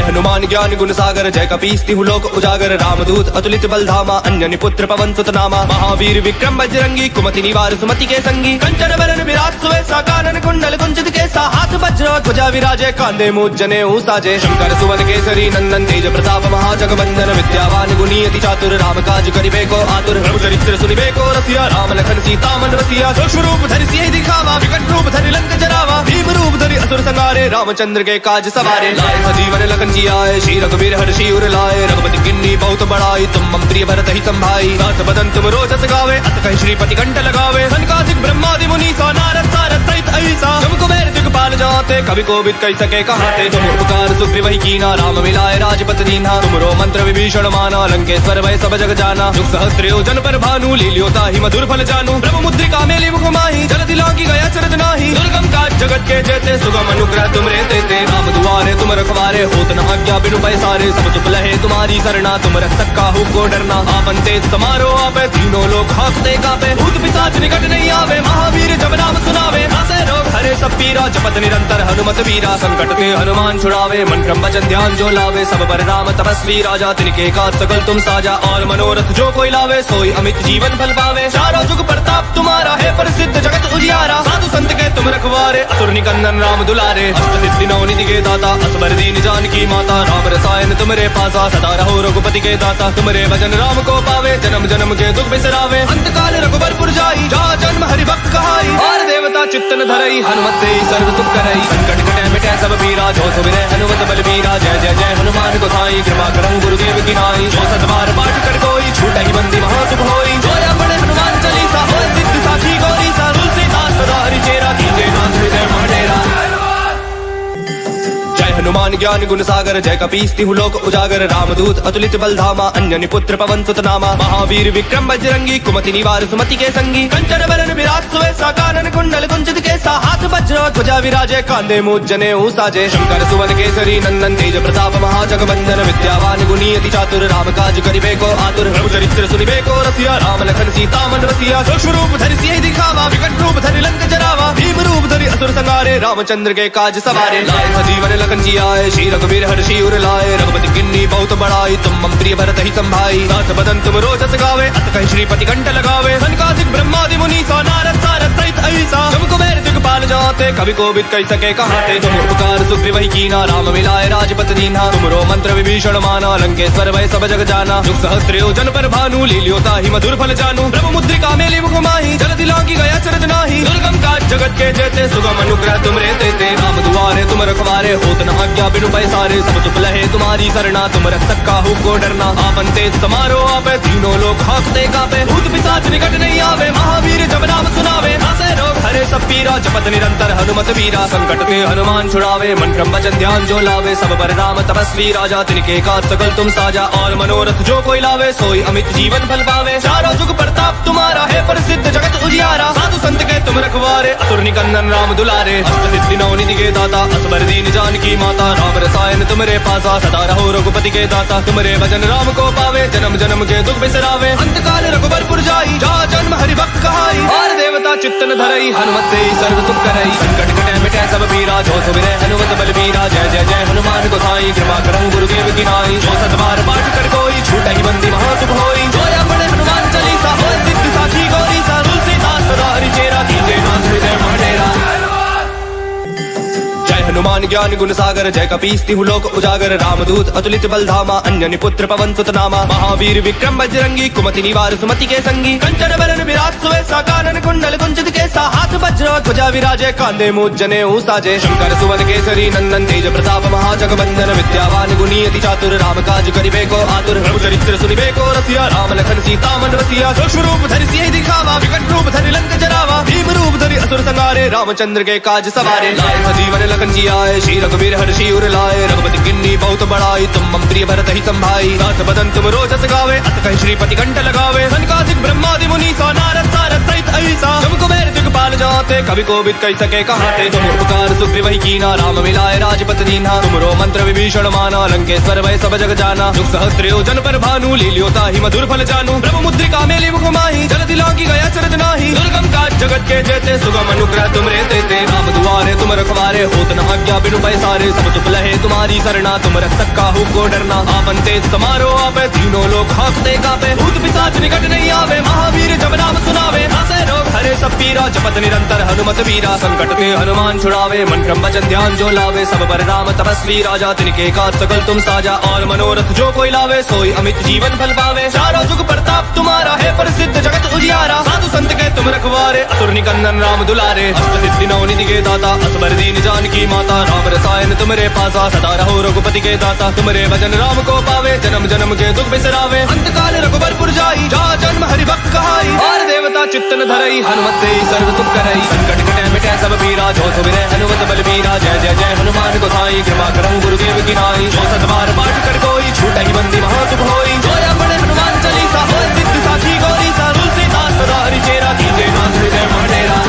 हनुमान ज्ञान गुण सागर, जय कपीस तिहु लोक उजागर। रामदूत अतुलित बल धामा, अंजनी पुत्र पवन सुत नामा। महावीर विक्रम बजरंगी, कुमति निवार सुमति के संगी। कंचन बरन विराट सुवेसा, कानन कुंडल कुंचित केसा। हाथ वज्र ध्वजा विराजे, कांधे मूज जनेऊ साजे। शंकर सुवन केसरी नंदन, तेज प्रताप महाजगवंदन। विद्यावान गुणी अति चातुर, राम काज करिबे को आतुर। प्रभु चरित्र सुनिबे को रसिया, राम लखन सीता मन रसिया। सूक्ष्म रूप धरि सियहि दिखावा, विकट रूप धरि लंक जरावा। भीम रूप धरि असुर संहारे, रामचंद्र के काज सवारे। लाए जीवन लखन आए, श्री रघुवीर हर्षि उर लाए। रघुपति किन्नी बहुत बड़ाई, तुम मम प्रिय भरत ही संभाई। सात बदन तुम रोजस गावे, अत कहि श्रीपति कंठ लगावे। सनकादिक ब्रह्मादि मुनीसा, नारद सारद सहित अहिसा। तुम कुबेर दिक्पाल जाते, कवि कोविद कहि सके कहाते। तुम उपकार सुग्रीव ही कीना, राम मिलाए राजपत दीन्हा। तुमरो मंत्र विभीषण माना, लंकेश्वर भय सब जग जाना। जुग सहस्त्र योजन पर भानु, लील्यो ताहि मधुर फल जानू। ब्रह्म मुद्रिका मेलि मुख माहि, जलधि लांघि गया चरज नाहि। दुर्गम काज जगत के जेते, सुगम अनुग्रह तुम रे देते। राम दुआरे तुम रखवारे, होत न आज्ञा बिनु पैसारे। सब चुप लहे तुम्हारी सरना, तुम रक्षक काहू को डरना। आपन तेज समारो आपे, तीनों लोग हाँकते कापे। भूत पिशाच निकट नहीं आवे, महावीर जब नाम सुनावे। नासे रोग हरे सब पीरा, जपत निरंतर हनुमत वीरा। संकट ते हनुमान छुड़ावे, मन क्रम वचन ध्यान जो लावे। सब पर राम तपस्वी राजा, तिनके का सकल तुम साजा। और मनोरथ जो कोई लावे, सोई अमित जीवन फल पावे। चारों जुग प्रताप तुम्हारा है, प्रसिद्ध जगत उजियारा। साधु संत के तुम रखवारे, असुर निकंदन राम दुलारे। अष्टसिद्धि नौ निधि के दाता, असबर दीन जानकी माता। राम रसायन तुमरे पासा, सदा रहो रघुपति के दाता। तुमरे भजन राम को पावे, जन्म जन्म के दुख बिसरावे। अंत काल रघुबरपुर जाई, जा जन्म हरि भक्त कहाई। और देवता चित्तन धरई, हनुमत से सर्व सुख करई। संकट कटे मिटे सब पीरा, जो सुमिरै हनुमत बलबीरा। जय जय जय हनुमान गोसाई, कृपा करहु गुरुदेव की नाई। जो सतबार पाठ कर कोई, छूटहि बंदी महासुख होई। जो अपने हनुमान चालीसा, होय सिद्धि साखी गौरी। सा तुलसीदास सदा हरिचेरा, कीजे नाथ हृदय मह डेरा। हनुमान ज्ञान गुण सागर जय कपीस तिहु लोक उजागर रामदूत अतुलित बल धामा अन्यनि पुत्र पवन सुत नामा महावीर विक्रम बजरंगी कुमति निवार सुमति के संगी कंचन बरन विराट सुवेसा कानन कुंडल कुंचित केसा हाथ वज्र ध्वजा विराजे कांधे मूज जनेऊ साजे शंकर सुवन केसरी नंदन तेज प्रताप महाजगवंदन विद्यावान गुणी अति चातुर राम काज करिबे को आतुर प्रभु चरित्र सुनिबे को रसिया राम लखन सीता मन रसिया सूक्ष्म रूप धरि सियहि दिखावा विकट रूप धरि लंक जरावा भीम रूप धरि असुर संहारे रामचंद्र के काज सवारे लाए जीवन लखन जी आए श्री रघुवीर हर्षि उर लाए रघुपति किन्नी बहुत बड़ाई तुम मम प्रिय भरत ही संभाई साथ बदन तुम रोजस गावे अत कहि श्रीपति कंठ लगावे सनकादिक ब्रह्मादि मुनि सा नारद सारद सहित ऐसा तुम कुबेर दिगपाल जाते कवि कोविद कहि सके कहाते तुम उपकार सुग्रीव ही कीना राम मिलाए राजपत दीन्हा तुमरो मंत्र विभीषण माना लंकेश्वर भय सब जग जाना जुग सहस्त्र योजन पर भानु लील्योता ही मधुर फल जानू प्रभु मुद्रिका मेली मुख माही जल दिलांगी गया चरज नाही दुर्गम काज जगत के जेते सुगम अनुग्रह तुम रे देते राम दुआरे तुम रखवारे होत न आज्ञा बिनु पैसारे सब तुम लहे तुम्हारी सरना तुम रक्षक काहू को डरना आपन तेज समारो आपे तीनों लोग हाँकते कापे भूत पिशाच निकट नहीं आवे महावीर जब नाम सुनावे नासे रोग हरे सब पीरा जपत निरंतर हनुमत वीरा संकट ते हनुमान छुड़ावे मन क्रम वचन ध्यान जो लावे सब पर राम तपस्वी राजा तिनके का सकल तुम साजा और मनोरथ जो कोई लावे सोई अमित जीवन फल पावे चारों जुग प्रताप तुम्हारा है प्रसिद्ध जगत उजियारा साधु संत के तुम रखवारे असुर निकंदन राम दुलारे अष्ट सिद्धि नौ निधि के दाता असबर दीन जानकी माता राम रसायन तुमरे पासा सदा रहो रघुपति के दाता तुमरे भजन राम को पावे जन्म जन्म के दुख बिसरावे अंत काल रघुबरपुर जाई जा जन्म हरि भक्त कहाई और देवता चित्तन धरई हनुमत से सर्व सुख करई संकट कटे मिटे सब पीरा जो सुमिरै हनुमत बलबीरा जय जय जय हनुमान गोसाई कृपा करहु गुरुदेव की नाई जो सतबार पाठ कर कोई छूटहि बंदी महासुख होई जो अपने हनुमान चालीसा होय सिद्धि साखी गौरी सा तुलसीदास सदा हरि चेरा कीजे नाथ हृदय महडेरा हनुमान ज्ञान गुण सागर जय कपीस तिहु लोक उजागर रामदूत अतुलित बल धामा अन्यनि पुत्र पवन सुत नामा महावीर विक्रम बजरंगी कुमति निवार सुमति के संगी कंचन बरन विराट सुवेसा कानन कुंडल कुंचित केसा हाथ वज्र ध्वजा विराजे कांधे मूज जनेऊ साजे शंकर सुवन केसरी नंदन तेज प्रताप महाजगवंदन विद्यावान गुणी अति चातुर राम काज करिबे को आतुर प्रभु चरित्र सुनिबे को रसिया राम लखन सीता मन रसिया सूक्ष्म रूप धरि सियहि दिखावा विकट रूप धरि लंक जरावा भीम रूप धरि असुर संहारे रामचंद्र के काज सवारे लाए जीवन लखन जी आए श्री रघुवीर हर्षि उर लाए रघुपति किन्नी बहुत बड़ाई तुम मम प्रिय भरत ही संभाई साथ बदन तुम रोजस गावे अत कहि श्रीपति कंठ लगावे सनकादिक ब्रह्मादि मुनि सा नारद सारद सहित ऐसा तुम कुबेर दिगपाल जाते कवि कोविद कहि सके कहाते तुम उपकार सुग्रीव ही कीना राम मिलाए राजपत दीन्हा तुमरो मंत्र विभीषण माना लंकेश्वर भय सब जग जाना जुग सहस्त्र योजन पर भानु लील्योता ही मधुर फल जानू प्रभु मुद्रिका मेली मुख माही जल दिलांगी गया चरज नाही दुर्गम काज जगत के जेते सुगम अनुग्रह तुम रे देते राम दुआरे तुम रखवारे होत न आज्ञा बिनु पैसारे सब तुम लहे तुम्हारी सरना तुम रक्षक काहू को डरना आपन तेज समारो आपे तीनों लोग हाँकते कापे भूत पिशाच निकट नहीं आवे महावीर जब नाम सुनावे नासे रोग हरे सब पीरा जपत निरंतर हनुमत वीरा संकट ते हनुमान छुड़ावे मन क्रम वचन ध्यान जो लावे सब पर राम तपस्वी राजा तिनके का सकल तुम साजा और मनोरथ जो कोई लावे सोई अमित जीवन फल पावे चारों जुग प्रताप तुम्हारा है प्रसिद्ध जगत उजियारा साधु संत के तुम रखवारे असुर निकंदन राम दुलारे अष्ट सिद्धि नौ निधि के दाता असबर दीन जानकी माता राम रसायन तुमरे पासा सदा रहो रघुपति के दाता तुमरे भजन राम को पावे जन्म जन्म के दुख बिसरावे अंत काल रघुबरपुर जाई जा जन्म हरि भक्त कहाई और देवता चित्तन धरई हनुमत से सर्व सुख करई संकट कटे मिटे सब पीरा जो सुमिरै हनुमत बलबीरा जय जय जय हनुमान गोसाई कृपा करहु गुरुदेव की नाई जो सतबार पाठ कर कोई छूटहि बंदी महासुख होई जो अपने हनुमान चालीसा होय सिद्धि साखी गौरी सा तुलसीदास सदा हरि चेरा कीजे नाथ हृदय महडेरा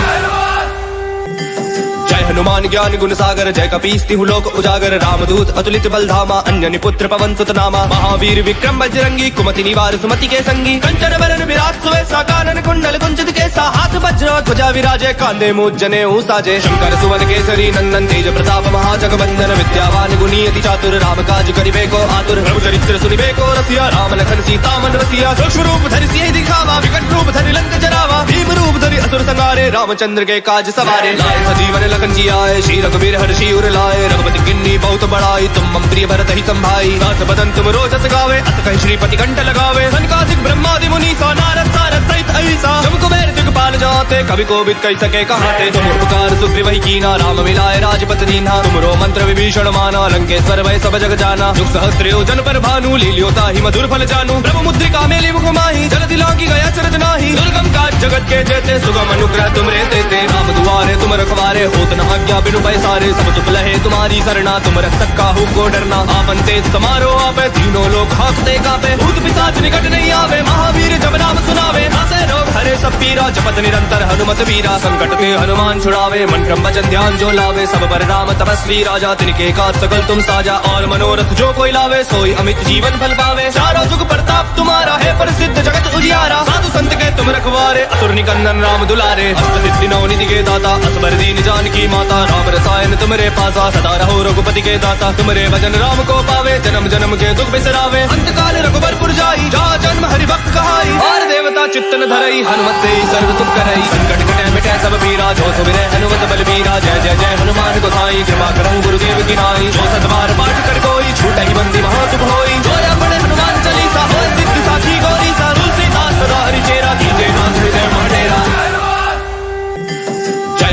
हनुमान ज्ञान गुण सागर जय कपीस तिहु लोक उजागर रामदूत अतुलित बल धामा अन्यनि पुत्र पवन सुत नामा महावीर विक्रम बजरंगी कुमति निवार सुमति के संगी कंचन बरन विराट सुवेसा कानन कुंडल कुंचित केसा हाथ वज्र ध्वजा विराजे कांधे मूज जनेऊ साजे शंकर सुवन केसरी नंदन तेज प्रताप महाजगवंदन विद्यावान गुणी अति चातुर राम काज करिबे को आतुर प्रभु चरित्र सुनिबे को रसिया राम लखन सीता मन रसिया सूक्ष्म रूप धरि सियहि दिखावा विकट रूप धरि लंक जरावा भीम रूप धरि असुर संहारे रामचंद्र के काज सवारे लाए जीवन लखन जी आए श्री रघुवीर हर्षि उर लाए रघुपति किन्नी बहुत बड़ाई तुम मम प्रिय भरत ही संभाई साथ बदन तुम रोजस गावे अत कहि श्रीपति कंठ लगावे सनकादिक ब्रह्मादि मुनि सा नारद सारद सहित ऐसा तुम कुबेर दिगपाल जाते कवि कोविद कहि सके कहाते तुम उपकार सुग्रीव ही कीना राम मिलाए राजपत दीन्हा तुमरो मंत्र विभीषण माना लंकेश्वर वै सब जग जाना जुग सहस्त्रो जन पर भानु लील्यो ताहि मधुर फल जानू प्रभु मुद्रिका मेली मुख माही जल दिलांगी गया चरज नाही दुर्गम काज जगत के जेते सुगम अनुग्रह तुमरे देते राम दुआरे तुम रखवारे होत न आज्ञा बिनु पैसारे सब तुम लहे तुम्हारी सरना तुम रक्षक काहू को डरना आपन तेज समारो आपे तीनों लोग हाँकते कापे भूत पिशाच निकट नहीं आवे महावीर जब नाम सुनावे नासे रोग हरे सब पीरा जपत निरंतर हनुमत वीरा संकट ते हनुमान छुड़ावे मन क्रम वचन ध्यान जो लावे सब पर राम तपस्वी राजा तिनके काज सकल तुम साजा और मनोरथ जो कोई लावे सोई अमित जीवन फल पावे चारों जुग प्रताप तुम्हारा है प्रसिद्ध जगत उजियारा साधु संत के तुम रखवारे असुर निकंदन राम दुलारे अष्ट सिद्धि नौ निधि के दाता असबर दीन जानकी माता राम रसायन तुमरे पासा सदा रहो रघुपति के दाता तुमरे भजन राम को पावे जन्म जन्म के दुख बिसरावे अंत काल रघुबरपुर जाई जा जन्म हरि भक्त कहाई और देवता चित्तन धरई हनुमत से सर्व सुख करई संकट कटे मिटे सब पीरा जो सुमिरै हनुमत बलबीरा जय जय जय हनुमान गोसाई कृपा करहु गुरुदेव की नाई जो सतबार पाठ कर कोई छूटहि बंदी महातुप होई जो अपने हनुमान चालीसा होय सिद्धि साखी गौरी सा तुलसीदास सदा हरि चेरा कीजे नाथ हृदय मंडेरा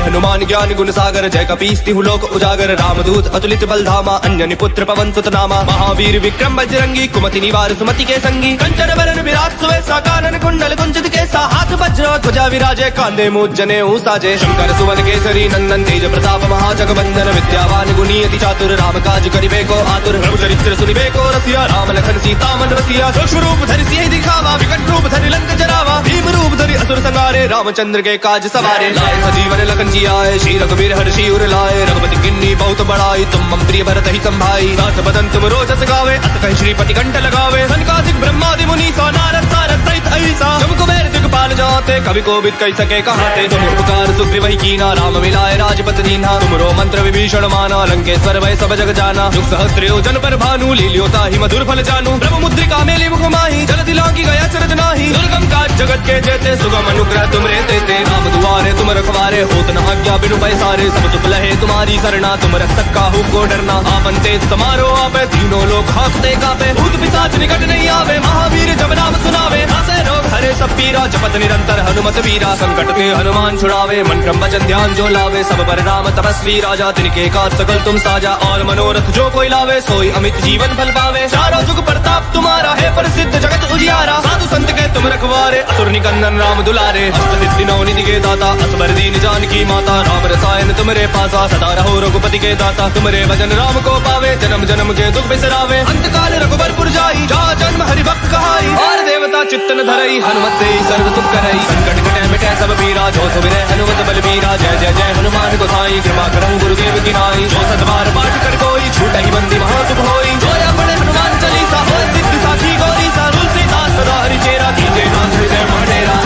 हनुमान ज्ञान गुण सागर जय कपीस तिहु लोक उजागर रामदूत अतुलित बल धामा अंजनी पुत्र पवन सुत नामा महावीर विक्रम बजरंगी कुमति निवार सुमति के संगी कंचन बरन विराट सुवेसा कानन कुंडल कुंचित केसा हाथ वज्र ध्वजा विराजे कांधे मूज जने साजे शंकर सुवन केसरी नंदन तेज प्रताप महाजगवंदन विद्यावान गुणी अति चातुर राम काज करिबे को आतुर प्रभु चरित्र सुनिबे को रसिया राम लखन सीता मन रसिया सूक्ष्म रूप धरि सियहि दिखावा विकट रूप धरि लंक जरावा भीम रूप धरि असुर संहारे रामचंद्र के काज सवारे लाए जीवन लखन आए श्री रघुवीर हर्षि उर लाए रघुपति किन्नी बहुत बड़ाई तुम मम प्रिय भरत ही संभाई सास बदन तुम रोजस गावे अत कहि श्रीपति कंठ लगावे सनकादिक ब्रह्मादि मुनि सा नारद सारद सहित ऐसा तुम कुबेर दिगपाल जाते कवि कोविद कहि सके कहाते तुम उपकार सुग्रीव ही कीना राम मिलाए राजपत दीन्हा तुमरो मंत्र विभीषण माना लंकेश्वर वै सब जग जाना जुग सहस्त्रो जन पर भानु लील्यो ताहि मधुर फल जानू प्रभु मुद्रिका मेली मुख माही जल दिलांगी गया चरज नाही दुर्गम काज जगत के जेते सुगम अनुग्रह तुमरे देते राम दुआरे तुम रखवारे होत न आज्ञा बिनु पैसारे सब तुम लहे तुम्हारी सरना तुम रक्षक काहू को डरना आपन तेज समारो आपे तीनों लोग हाँकते कापे भूत पिशाच निकट नहीं आवे महावीर जब नाम सुनावे नासे रोग हरे सब पीरा जपत निरंतर हनुमत वीरा संकट ते हनुमान छुड़ावे मन क्रम वचन ध्यान जो लावे सब पर राम तपस्वी राजा तिनके काज सकल तुम साजा और मनोरथ जो कोई लावे सोई अमित जीवन फल पावे चारों जुग प्रताप तुम्हारा है प्रसिद्ध जगत उजियारा साधु संत के तुम रखवारे असुर निकंदन राम दुलारे अष्ट सिद्धि नौ निधि के दाता असबर दीन जानकी माता राम रसायन तुमरे पासा सदा रहो रघुपति के दाता तुमरे भजन राम को पावे जन्म जन्म के दुख बिसरावे अंत काल रघुबरपुर जाई जा जन्म हरि भक्त कहाई और देवता चित्तन धरई हनुमत से सर्व सुख करई संकट कटे मिटे सब पीरा जो सुमिरै हनुमत बलबीरा जय जय जय हनुमान गोसाई कृपा करहु गुरुदेव की नाई जो सतबार पाठ कर कोई छूटहि बंदी महातुप होई जो अपने हनुमान चालीसा होय सिद्धि साखी गौरी सा तुलसीदास सदा हरि चेरा कीजे नाथ हृदय मंडेरा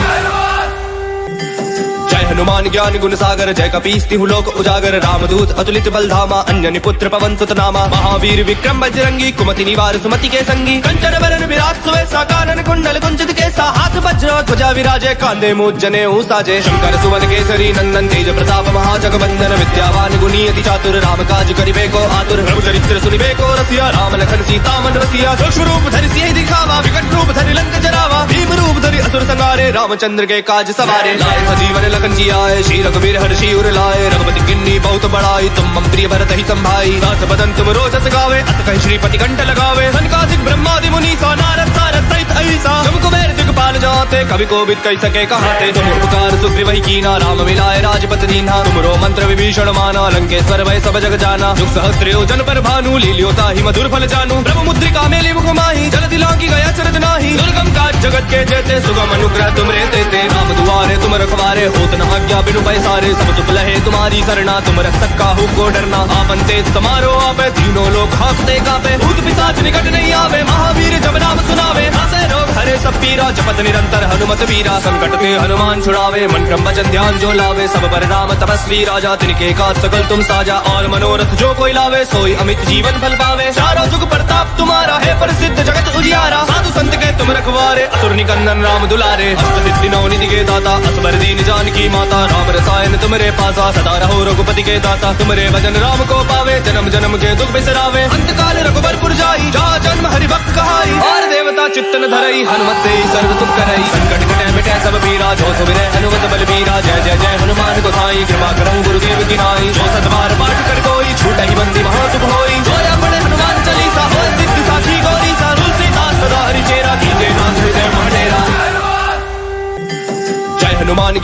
हनुमान ज्ञान गुण सागर जय कपीस तिहु लोक उजागर रामदूत अतुलित बल धामा अंजनी पुत्र पवन सुत नामा महावीर विक्रम बजरंगी कुमति निवार सुमति के संगी कंचन बरन विराट सुवेसा कानन कुंडल कुंचित केसा हाथ वज्र ध्वजा विराजे कांधे मूज जने साजे शंकर सुवन केसरी नंदन तेज प्रताप महाजगवंदन विद्यावान गुणी अति चातुर राम काज करिबे को आतुर प्रभु चरित्र सुनिबे को रसिया राम लखन सीता मन रसिया सूक्ष्म रूप धरि सियहि दिखावा विकट रूप धरि लंक जरावा भीम रूप धरि असुर संहारे रामचंद्र के काज सवारे लाए जीवन लखन आए श्री रघुवीर हर्षि उर लाए रघुपति किन्नी बहुत बड़ाई तुम मम प्रिय भरत ही संभाई सास बदन तुम रोजस गावे अत कहि श्रीपति कंठ लगावे सनकादिक ब्रह्मादि मुनि सा नारद सारद सहित ऐसा तुम कुबेर दिगपाल जाते कवि कोविद कहि सके कहाते तुम उपकार सुग्रीव ही कीना राम मिलाए राजपत दीन्हा तुमरो मंत्र विभीषण माना लंकेश्वर वै सब जग जाना जुग सहस्त्रो जन पर भानु लील्यो ताहि मधुर फल जानू प्रभु मुद्रिका मेली मुख माही जल दिलांगी गया चरज नाही दुर्गम काज जगत के जेते सुगम अनुग्रह तुमरे देते राम दुआरे तुम रखवारे होत न आज्ञा बिनु पैसारे सब तुम लहे तुम्हारी सरना तुम रक्षक काहू को डरना आपन तेज समारो आपे तीनों लोग हाँकते कापे भूत पिशाच निकट नहीं आवे महावीर जब नाम सुनावे नासे रोग हरे सब पीरा जपत निरंतर हनुमत वीरा संकट ते हनुमान छुड़ावे मन क्रम वचन ध्यान जो लावे सब पर राम तपस्वी राजा तिनके काज सकल तुम साजा और मनोरथ जो कोई लावे सोई अमित जीवन फल पावे चारों जुग प्रताप तुम्हारा है प्रसिद्ध जगत उजियारा साधु संत के तुम रखवारे असुर निकंदन राम दुलारे अष्ट सिद्धि नौ निधि के दाता असबर दीन जानकी माता राम रसायन तुमरे पासा सदा रहो रघुपति के दाता तुमरे भजन राम को पावे जन्म जन्म के दुख बिसरावे अंत काल रघुबरपुर जाई जा जन्म हरि भक्त कहाई और देवता चित्तन धरई हनुमत से सर्व सुख करई संकट कटे मिटे सब पीरा जो सुमिरै हनुमत बलबीरा जय जय जय हनुमान गोसाई कृपा करहु गुरुदेव की नाई जो सतबार पाठ कर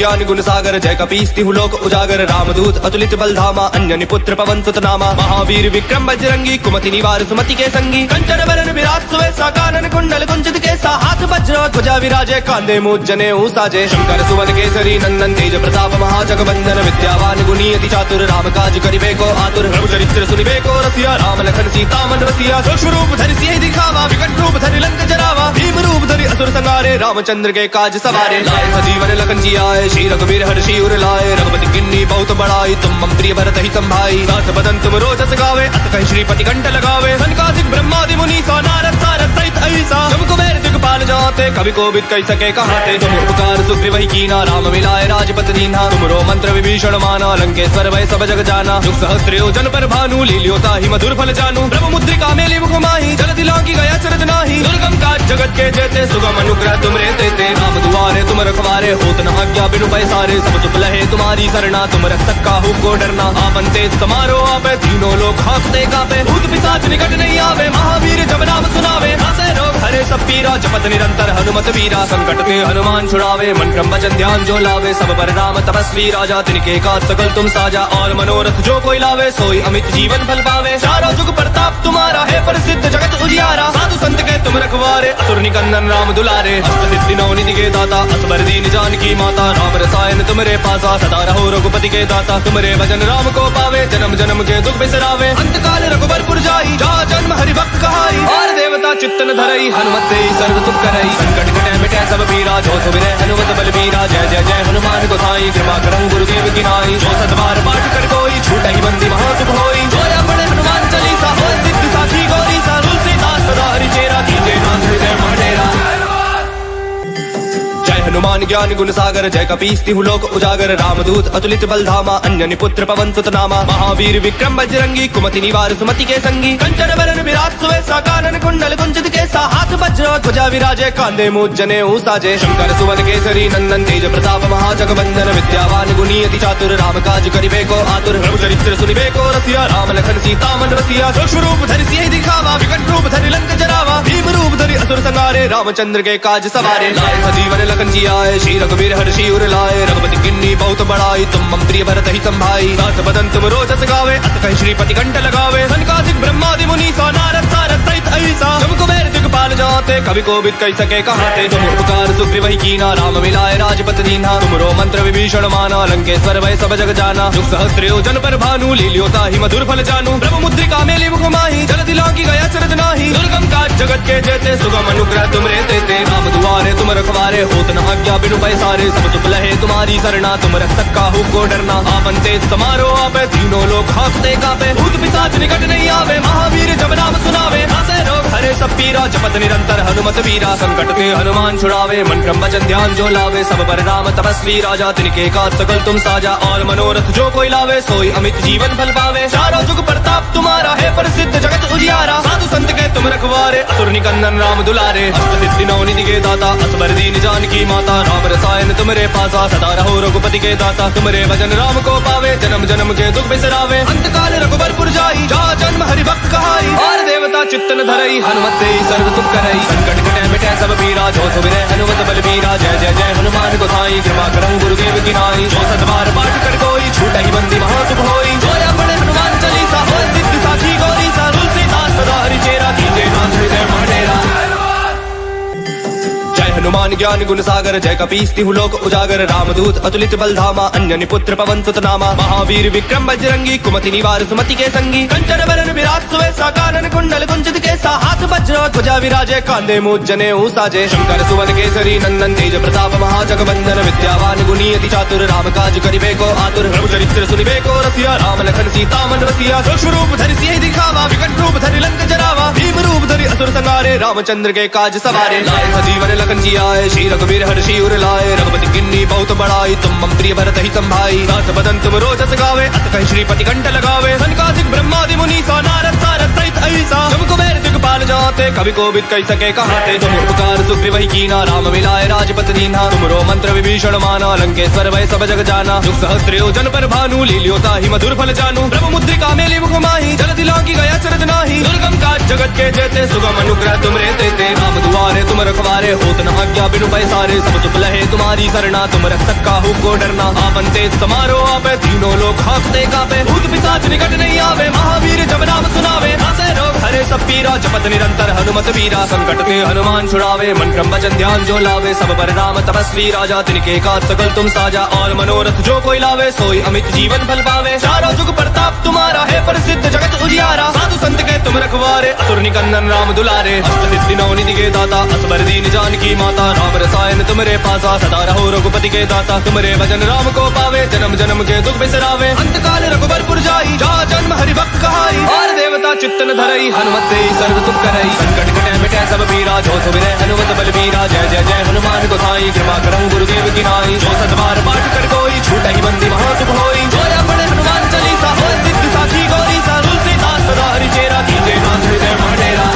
ज्ञान गुण सागर जय कपीस तिहु लोक उजागर रामदूत अतुलित बल धामा अन्यनि पुत्र पवन सुत नामा महावीर विक्रम बजरंगी कुमति निवार सुमति के संगी कंचन बरन विराट सुवेसा कानन कुंडल कुंचित केसा हाथ वज्र ध्वजा विराजे कांधे मूज जनेऊ साजे शंकर सुवन केसरी नंदन तेज प्रताप महाजगवंदन विद्यावान गुणी अति चातुर राम काज करिबे को आतुर प्रभु चरित्र सुनिबे को रसिया राम लखन सीता मन रसिया सूक्ष्म रूप धरि सियहि दिखावा विकट रूप धरि लंक जरावा भीम रूप धरि असुर संहारे रामचंद्र के काज सवारे लाए जीवन लखन जी आए श्री रघुवीर हर्षि उर लाए रघुपति किन्नी बहुत बड़ाई तुम मम प्रिय भरत ही संभाई साथ बदन तुम रोजस गावे अत कहि श्रीपति कंठ लगावे सनकादिक ब्रह्मादि मुनि सा नारद सारद सहित ऐसा तुम कुबेर दिगपाल जाते कवि कोविद कहि सके कहाते तुम उपकार सुग्रीव ही कीना राम मिलाए राजपत दीन्हा तुमरो मंत्र विभीषण माना लंकेश्वर वै सब जग जाना जुग सहस्त्र योजन पर भानु लील्योता ही मधुर फल जानू ब्रह्म मुद्रिका मेली मुख माही जल दिलांगी गया चरत नाही दुर्गम काज जगत के जेते सुगम अनुग्रह तुम रे देते राम दुआरे तुम रखवारे होत न आज्ञा बिनु पैसारे सब तुम लहे तुम्हारी सरना तुम रक्षक काहू को डरना आपन तेज समारो आपे तीनों लोग हाँकते कापे भूत पिशाच निकट नहीं आवे महावीर जब नाम सुनावे नासे रोग हरे सब पीरा जपत निरंतर हनुमत वीरा संकट ते हनुमान छुड़ावे मन क्रम वचन ध्यान जो लावे सब पर राम तपस्वी राजा तिनके का सकल तुम साजा और मनोरथ जो कोई लावे सोई अमित जीवन फल पावे चारों जुग प्रताप तुम्हारा है प्रसिद्ध जगत उजियारा साधु संत के तुम रखवारे असुर निकंदन राम दुलारे अष्ट सिद्धि नौ निधि के दाता असबर दीन जानकी माता राम रसायन तुमरे पासा सदा रहो रघुपति के दाता तुमरे भजन राम को पावे जन्म जन्म के दुख बिसरावे अंत काल रघुबरपुर जाई जा जन्म हरि भक्त कहाई और देवता चित्तन धरई हनुमत से सर्व सुख करई संकट कटे मिटे सब पीरा जो सुमिरे हनुमत बलबीरा जय जय जय हनुमान गोसाई कृपा करहु गुरुदेव की नाई जो सतबार पाठ कर कोई छूटहि बंदी महासुख होई जोया पढ़े हनुमान चालीसा होय सिद्धि साखी गौरी सा तुलसीदास सदा हरि चेरा कीजे नाथ हृदय मडेरा हनुमान ज्ञान गुण सागर जय कपीस तिहु लोक उजागर रामदूत अतुलित बल धामा अन्यनि पुत्र पवन सुत नामा महावीर विक्रम बजरंगी कुमति निवार सुमति के संगी कंचन बरन विराट सुवेसा कानन कुंडल कुंचित केसा हाथ वज्र ध्वजा विराजे कांधे मूज जनेऊ साजे शंकर सुवन केसरी नंदन तेज प्रताप महाजगवंदन विद्यावान गुणी अति चातुर राम काज करिबे को आतुर प्रभु चरित्र सुनिबे को रसिया राम लखन सीता मन रसिया सूक्ष्म रूप धरि सियहि दिखावा विकट रूप धरि लंक जरावा भीम रूप धरि असुर संहारे रामचंद्र के काज सवारे लाए जीवन लखन जी आए श्री रघुवीर हर्षि उर लाए रघुपति किन्नी बहुत बड़ाई तुम मम प्रिय भरत ही संभाई साथ बदन तुम रोजस गावे अत कहि श्रीपति कंठ लगावे सनकादिक ब्रह्मादि मुनि सा नारद सारद सहित ऐसा तुम कुबेर दिगपाल जाते कवि कोविद कहि सके कहाते तुम उपकार सुग्रीव ही कीना राम मिलाए राजपत दीन्हा तुमरो मंत्र विभीषण माना लंकेश्वर वै सब जग जाना जुग सहस्त्र योजन पर भानु लील्योता ही मधुर फल जानू ब्रह्म मुद्रिका मेली मुख माही जल दिलांगी गया चरत नाही दुर्गम काज जगत के जेते सुगम अनुग्रह तुम रे देते राम दुआरे तुम रखवारे होत न आज्ञा बिनु पैसारे सब तुम लहे तुम्हारी सरना तुम रक्षक काहू को डरना आपन तेज समारो आपे तीनों लोग हाँकते कापे भूत पिशाच निकट नहीं आवे महावीर जब नाम सुनावे नासे रोग हरे सब पीरा जपत निरंतर हनुमत वीरा संकट ते हनुमान छुड़ावे मन क्रम वचन ध्यान जो लावे सब पर राम तपस्वी राजा तिनके का सकल तुम साजा और मनोरथ जो कोई लावे सोई अमित जीवन फल पावे चारों जुग प्रताप तुम्हारा है प्रसिद्ध जगत उजियारा साधु संत के तुम रखवारे असुर निकंदन राम दुलारे अष्ट सिद्धि नौ निधि के दाता असबर दीन जानकी माता राम रसायन तुमरे पासा सदा रहो रघुपति के दाता तुमरे भजन राम को पावे जन्म जन्म के दुख बिसरावे अंत काल रघुबरपुर जाई जा जन्म हरि भक्त कहाई और देवता चित्तन धरई हनुमत से सर्व सुख करई संकट कटे मिटे सब पीरा जो सुमिरे हनुमत बलबीरा जय जय जय हनुमान गोसाई कृपा करहु गुरुदेव की नाई जो सतबार पाठ कर कोई छूटहि बंदी महासुख होई जोया पढ़े हनुमान चालीसा होय सिद्धि साखी गौरी सा तुलसीदास सदा हरि चेरा कीजे नाथ हृदय मडेरा हनुमान ज्ञान गुण सागर जय कपीस तिहु लोक उजागर रामदूत अतुलित बल धामा अन्यनि पुत्र पवन सुत नामा महावीर विक्रम बजरंगी कुमति निवार सुमति के संगी कंचन बरन विराट सुवेसा कानन कुंडल कुंचित केसा हाथ वज्र ध्वजा विराजे कांधे मूज जनेऊ साजे शंकर सुवन केसरी नंदन तेज प्रताप महाजगवंदन विद्यावान गुणी अति चातुर राम काज करिबे को आतुर प्रभु चरित्र सुनिबे को रसिया राम लखन सीता मन रसिया सूक्ष्म रूप धरि सियहि दिखावा विकट रूप धरि लंक जरावा भीम रूप धरि असुर संहारे रामचंद्र के काज सवारे लाए जीवन लखन जी आए श्री रघुवीर हर्षि उर लाए रघुपति किन्नी बहुत बड़ाई तुम मम प्रिय भरत ही संभाई साथ बदन तुम रोजस गावे अत कहि श्रीपति कंठ लगावे सनकादिक ब्रह्मादि मुनि सा नारद सारद सहित ऐसा तुम कुबेर दिगपाल जाते कवि कोविद कहि सके कहाते तुम उपकार सुग्रीव ही कीना राम मिलाए राजपत दीन्हा तुमरो मंत्र विभीषण माना लंकेश्वर वै सब जग जाना जुग सहस्त्र योजन पर भानु लील्योता ही मधुर फल जानू ब्रह्म मुद्रिका मेली मुख माही जल दिलांगी गया चरत नाही दुर्गम काज जगत के जेते सुगम अनुग्रह तुम रे देते राम दुआरे तुम रखवारे, होत न आज्ञा बिनु पैसारे। सब तुम लहे तुम्हारी सरना, तुम रख सक्का हूँ को डरना। आपन तेज समारो आपे, तीनों लोग हाँकते कापे। भूत पिशाच निकट नहीं आवे, महावीर जब नाम सुनावे। नासे रोग हरे सब पीरा, जपत निरंतर हनुमत वीरा। संकट ते हनुमान छुड़ावे, मन क्रम वचन ध्यान जो लावे। सब पर राम तपस्वी राजा, तिनके काज सकल तुम साजा। और मनोरथ जो कोई लावे, सोई अमित जीवन फल पावे। चारों जुग प्रताप तुम्हारा है, प्रसिद्ध जगत उजियारा। साधु संत के तुम रखवारे, असुर निकंदन राम दुलारे। अष्ट सिद्धि नौ निधि के दाता, असबर दीन जानकी माता। राम रसायन तुमरे पासा, सदा रहो रघुपति के दाता। तुमरे भजन राम को पावे, जन्म जन्म के दुख बिसरावे। अंत काल रघुबरपुर जाई, जा जन्म हरि भक्त कहाई। और देवता चित्तन धरई, हनुमत से सर्व सुख करई। संकट कटे मिटे सब पीरा, जो सुमिरै हनुमत बलबीरा। जय जय जय हनुमान गोसाई, कृपा करहु गुरुदेव की नाई। जो सतबार पाठ कर कोई, छूटहि बंदी महासुख होई। जोया पढ़े हनुमान चालीसा, होय सिद्धि साखी गौरी सा। तुलसीदास सदा हरिचेरा, कीजे नाथ हृदय मह डेरा।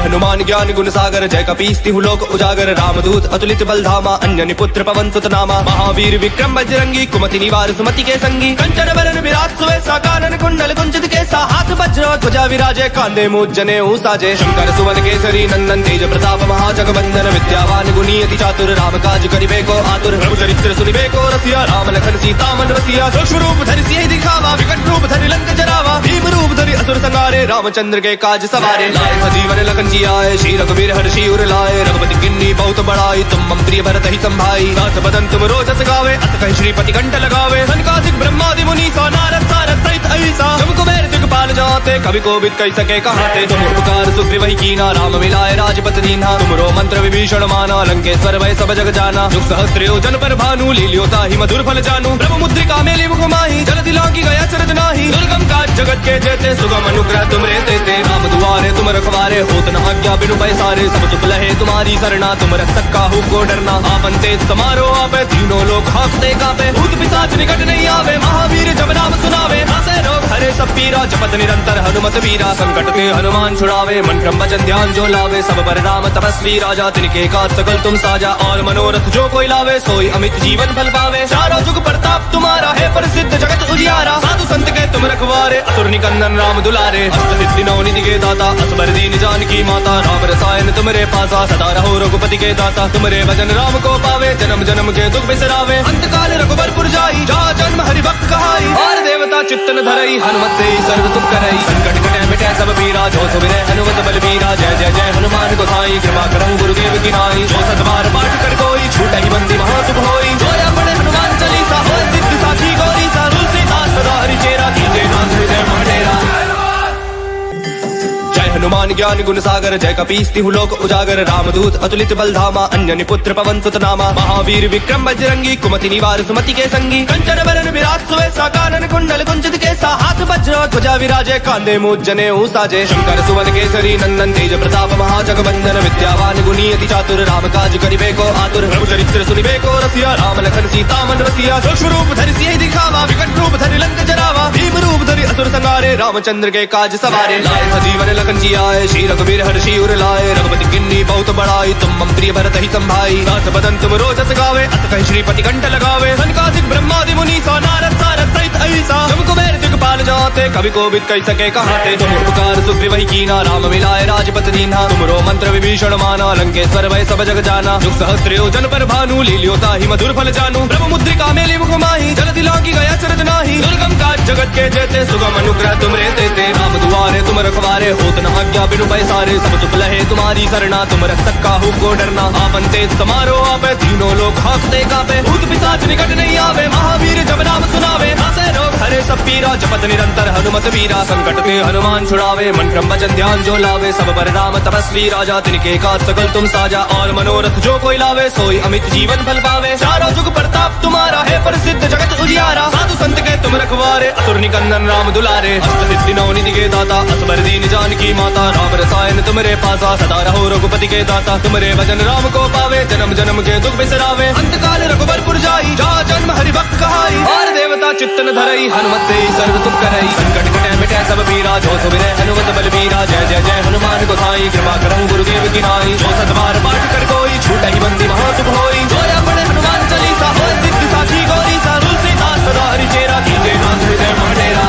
हनुमान ज्ञान गुण सागर, जय कपीस तिहु लोक उजागर। रामदूत अतुलित बल धामा, अंजनी पुत्र पवन सुत नामा। महावीर विक्रम बजरंगी, कुमति निवार सुमति के संगी। कंचन बरन विराट सुवेसा, कानन कुंडल कुंचित केसा। हाथ वज्र ध्वजा विराजे, कांधे मूज जनेऊ साजे। शंकर सुवन केसरी नंदन, तेज प्रताप महाजगवंदन। विद्यावान गुणी अति चातुर, राम काज करिबे को आतुर। प्रभु चरित्र सुनिबे को रसिया, राम लखन सीता मन रसिया। सूक्ष्म रूप धरि सियहि दिखावा, विकट रूप धरि लंक जरावा। भीम रूप धरि असुर संहारे, रामचंद्र के काज सवारे। लाए जीवन लखन आए, श्री रघुवीर हर्षि उर लाए। रघुपति किन्नी बहुत बड़ाई, तुम मम प्रिय भरत ही संभाई। सास बदन तुम रोजस गावे, अत कहि श्रीपति कंठ लगावे। सनकादिक ब्रह्मादि मुनीसा, नारद सारद सहित अहिसा। तुम कुबेर दिगपाल जाते, कवि कोविद कहि सके कहाते। तुम उपकार सुग्रीव ही कीना, राम मिलाए राजपत दीन्हा। तुमरो मंत्र विभीषण माना, लंकेश्वर भय सब जग जाना। जुग सहस्त्र योजन पर भानु, लील्यो ताहि मधुर फल जानू। ब्रह्म मुद्रिका मेली मुख माही, जलधि लांघि गया चरत नाही। दुर्गम काज जगत के जेते, सुगम अनुग्रह तुमरे तेते। राम दुआरे तुम रखवारे, होत न आज्ञा बिनु पैसारे। सब तुम लहे तुम्हारी सरना, तुम रख सक्का हूँ को डरना। आपन तेज समारो आपे, तीनों लोग हाँकते कापे। भूत पिशाच निकट नहीं आवे, महावीर जब नाम सुनावे। नासे रोग हरे सब पीरा, जपत निरंतर हनुमत वीरा। संकट ते हनुमान छुड़ावे, मन क्रम वचन ध्यान जो लावे। सब पर राम तपस्वी राजा, तिनके काज सकल तुम साजा। और मनोरथ जो कोई लावे, सोई अमित जीवन फल पावे। चारों जुग प्रताप तुम्हारा है, प्रसिद्ध जगत उजियारा। साधु संत के तुम रखवारे, असुर निकंदन राम दुलारे। अष्ट सिद्धि नौ निधि के दाता, असबर दीन जानकी माता। राम रसायन तुमरे पासा, सदा रहो रघुपति के दाता। तुमरे भजन राम को पावे, जन्म जन्म के दुख बिसरावे। अंत काल रघुबरपुर जाई, जा जन्म हरि भक्त कहाई। और देवता चित्तन धरई, हनुमत से सर्व सुख करई। संकट कटे मिटे सब पीरा, जो सुमिरै हनुमत बलबीरा। जय जय जय हनुमान गोसाई, कृपा करहु गुरुदेव की नाई। जो सतबार पाठ कर कोई, छूटहि बंदी महासुख होई। जोया पढ़े हनुमान चालीसा, होय सिद्धि साखी गौरी सा। तुलसीदास सदा हरिचेरा, कीजे नाथ हृदय मह डेरा। हनुमान ज्ञान गुण सागर, जय कपीस तिहु लोक उजागर। रामदूत अतुलित बल धामा, अंजनी पुत्र पवन सुत नामा। महावीर विक्रम बजरंगी, कुमति निवार सुमति के संगी। कंचन बरन विराट सुवेसा, कानन कुंडल कुंचित केसा। हाथ वज्र ध्वजा विराजे, कांधे मूज जनेऊ साजे। शंकर सुवन केसरी नंदन, तेज प्रताप महाजगवंदन। विद्यावान गुणी अति चातुर, राम काज करिबे को आतुर। प्रभु चरित्र सुनिबे को रसिया, राम लखन सीता मन रसिया। सूक्ष्म रूप धरि सियहि दिखावा, विकट रूप धरि लंक जरावा। भीम रूप धरि असुर संहारे, रामचंद्र के काज सवारे। लाए जीवन लखन आए, श्री रघुवीर हर्षि उर लाए। रघुपति किन्नी बहुत बड़ाई, तुम मम प्रिय भरत ही संभाई। सास बदन तुम रोजस गावे, अत कहि श्रीपति कंठ लगावे। सनकादिक ब्रह्मादि मुनीसा, नारद सारद सहित अहिसा। तुम कुबेर दिगपाल जाते, कवि कोविद कहि सके कहाते। तुम उपकार सुग्रीव ही कीना, राम मिलाए राजपत दीन्हा। तुमरो मंत्र विभीषण माना, लंकेश्वर भय सब जग जाना। जुग सहस्त्र योजन पर भानु, लील्यो ताहि मधुर फल जानू। ब्रह्म मुद्रिका मेली मुख माही, जलधि लांघि गया चरत नाही। दुर्गम काज जगत के जेते, सुगम अनुग्रह तुमरे तेते। राम दुआरे तुम रखवारे, होत न आज्ञा बिनु पैसारे। सब तुम लहे तुम्हारी सरना, तुम रख सक्का हूँ को डरना। आपन तेज समारो आपे, तीनों लोग हाँकते कापे। भूत पिशाच निकट नहीं आवे, महावीर जब नाम सुनावे। नासे रोग हरे सब पीरा, जपत निरंतर हनुमत वीरा। संकट ते हनुमान छुड़ावे, मन क्रम वचन ध्यान जो लावे। सब पर राम तपस्वी राजा, तिनके काज सकल तुम साजा। और मनोरथ जो कोई लावे, सोई अमित जीवन फल पावे। चारों जुग प्रताप तुम्हारा है, प्रसिद्ध जगत उजियारा। साधु संत के तुम रखवारे, असुर निकंदन राम दुलारे। अष्ट सिद्धि नौ निधि के दाता, असबर दीन जानकी माता। राम रसायन तुमरे पासा, सदा रहो रघुपति के दाता। तुमरे भजन राम को पावे, जन्म जन्म के दुख बिसरावे। अंत काल रघुबरपुर जाई, जा जन्म हरि भक्त कहाई। और देवता चित्तन धरई, हनुमत से सर्व सुख करई। संकट कटे मिटे सब पीरा, जो सुमिरै हनुमत बलबीरा। जय जय जय हनुमान गोसाई, कृपा करहु गुरुदेव की नाई। जो सतबार पाठ कर कोई, छूटहि बंदी महासुख होई। जोया पढ़े हनुमान चालीसा, होय सिद्धि साखी गौरी सा। तुलसीदास सदा हरिचेरा, कीजे नाथ हृदय मह डेरा।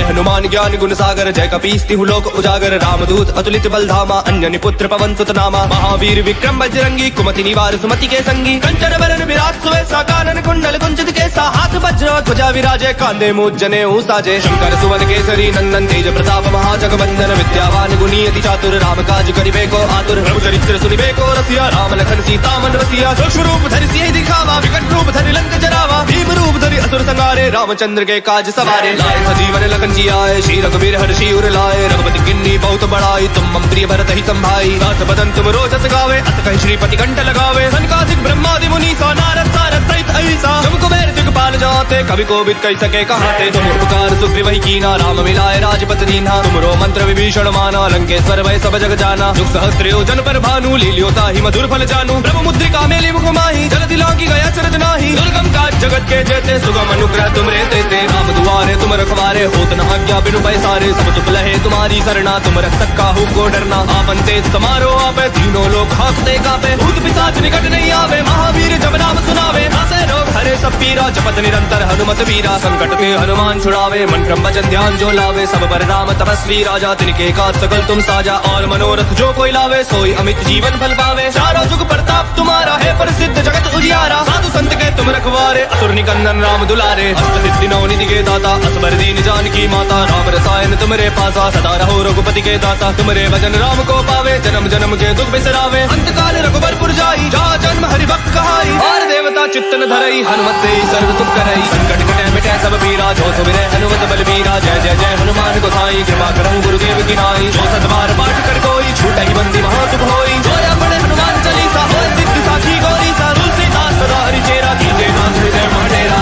हनुमान ज्ञान गुण सागर जय कपीस तिहु लोक उजागर रामदूत अतुलित बल धामा अन्यनि पुत्र पवन सुत नामा महावीर विक्रम बजरंगी कुमति निवार सुमति के संगी कंचन बरन विराट सुवेसा कानन कुंडल कुंचित केसा हाथ वज्र ध्वजा विराजे कांधे मूज जने साजे शंकर सुवन केसरी नंदन तेज प्रताप महाजगवंदन विद्यावान गुणी अति चातुर राम काज करिबे को आतुर प्रभु चरित्र सुनिबे को रसिया राम लखन सीता मन रसिया सूक्ष्म रूप धरि सियहि दिखावा विकट रूप धरि लंक जरावा भीम रूप धरि असुर संहारे रामचंद्र के काज सवारे लाए जीवन लखन जी आए श्री रघुवीर हर्षि उर लाए रघुपति किन्नी बहुत बड़ाई तुम मम प्रिय भरत ही संभाई सास बदन तुम रोजस गावे अत कहि श्रीपति कंठ लगावे सनकादिक ब्रह्मादि मुनि सा नारद सारद सहित ऐसा तुम कुबेर दिगपाल जाते कवि कोविद कहि सके कहाते तुम उपकार सुग्रीव ही कीना राम मिलाए राजपत दीना तुमरो मंत्र विभीषण माना लंकेश्वर वै सब जग जाना जुग सहस्त्र जन पर भानु लील्योता ही मधुर फल जानू ब्रह्म मुद्रिका मेली मुख माही जलधि लांगी गया चरज नाही दुर्गम काज जगत के जेते सुगम अनुग्रह तुम रे देते राम दुआरे तुम रखवारे होत न आज्ञा बिनु पैसारे सब तुम लहे तुम्हारी सरना तुम रक्षक काहू को डरना आपन तेज समारो आपे तीनों लोग हाँकते कापे भूत पिशाच निकट नहीं आवे महावीर जब नाम सुनावे नासे रोग हरे सब पीरा जपत निरंतर हनुमत वीरा संकट ते हनुमान छुड़ावे मन क्रम वचन ध्यान जो लावे सब पर राम तपस्वी राजा तिनके काज सकल तुम साजा और मनोरथ जो कोई लावे सोई अमित जीवन फल पावे चारों जुग प्रताप तुम्हारा है प्रसिद्ध जगत उजियारा साधु संत के तुम रखवारे असुर निकंदन राम दुलारे अष्ट सिद्धि नौ निधि के दाता असबर दीन जानकी माता राम रसायन तुमरे पासा सदा रहो रघुपति के दाता तुमरे भजन राम को पावे जन्म जन्म के दुख बिसरावे अंत काल रघुबरपुर जाई जा जन्म हरि भक्त कहाई और देवता चित्तन धरई हनुमत से सर्व सुख करई संकट कटे मिटे सब पीरा जो सुमिरे हनुमत बलबीरा जय जय जय हनुमान गोसाई कृपा करहु गुरुदेव की नाई जो सतबार पाठ कर कोई छूटई बंदी महासुख होई जो अपने हनुमान चालीसा होय सिद्ध साखी गौरी सा तुलसीदास सदा हरि चेरा कीजे नाथ हृदय मंडेरा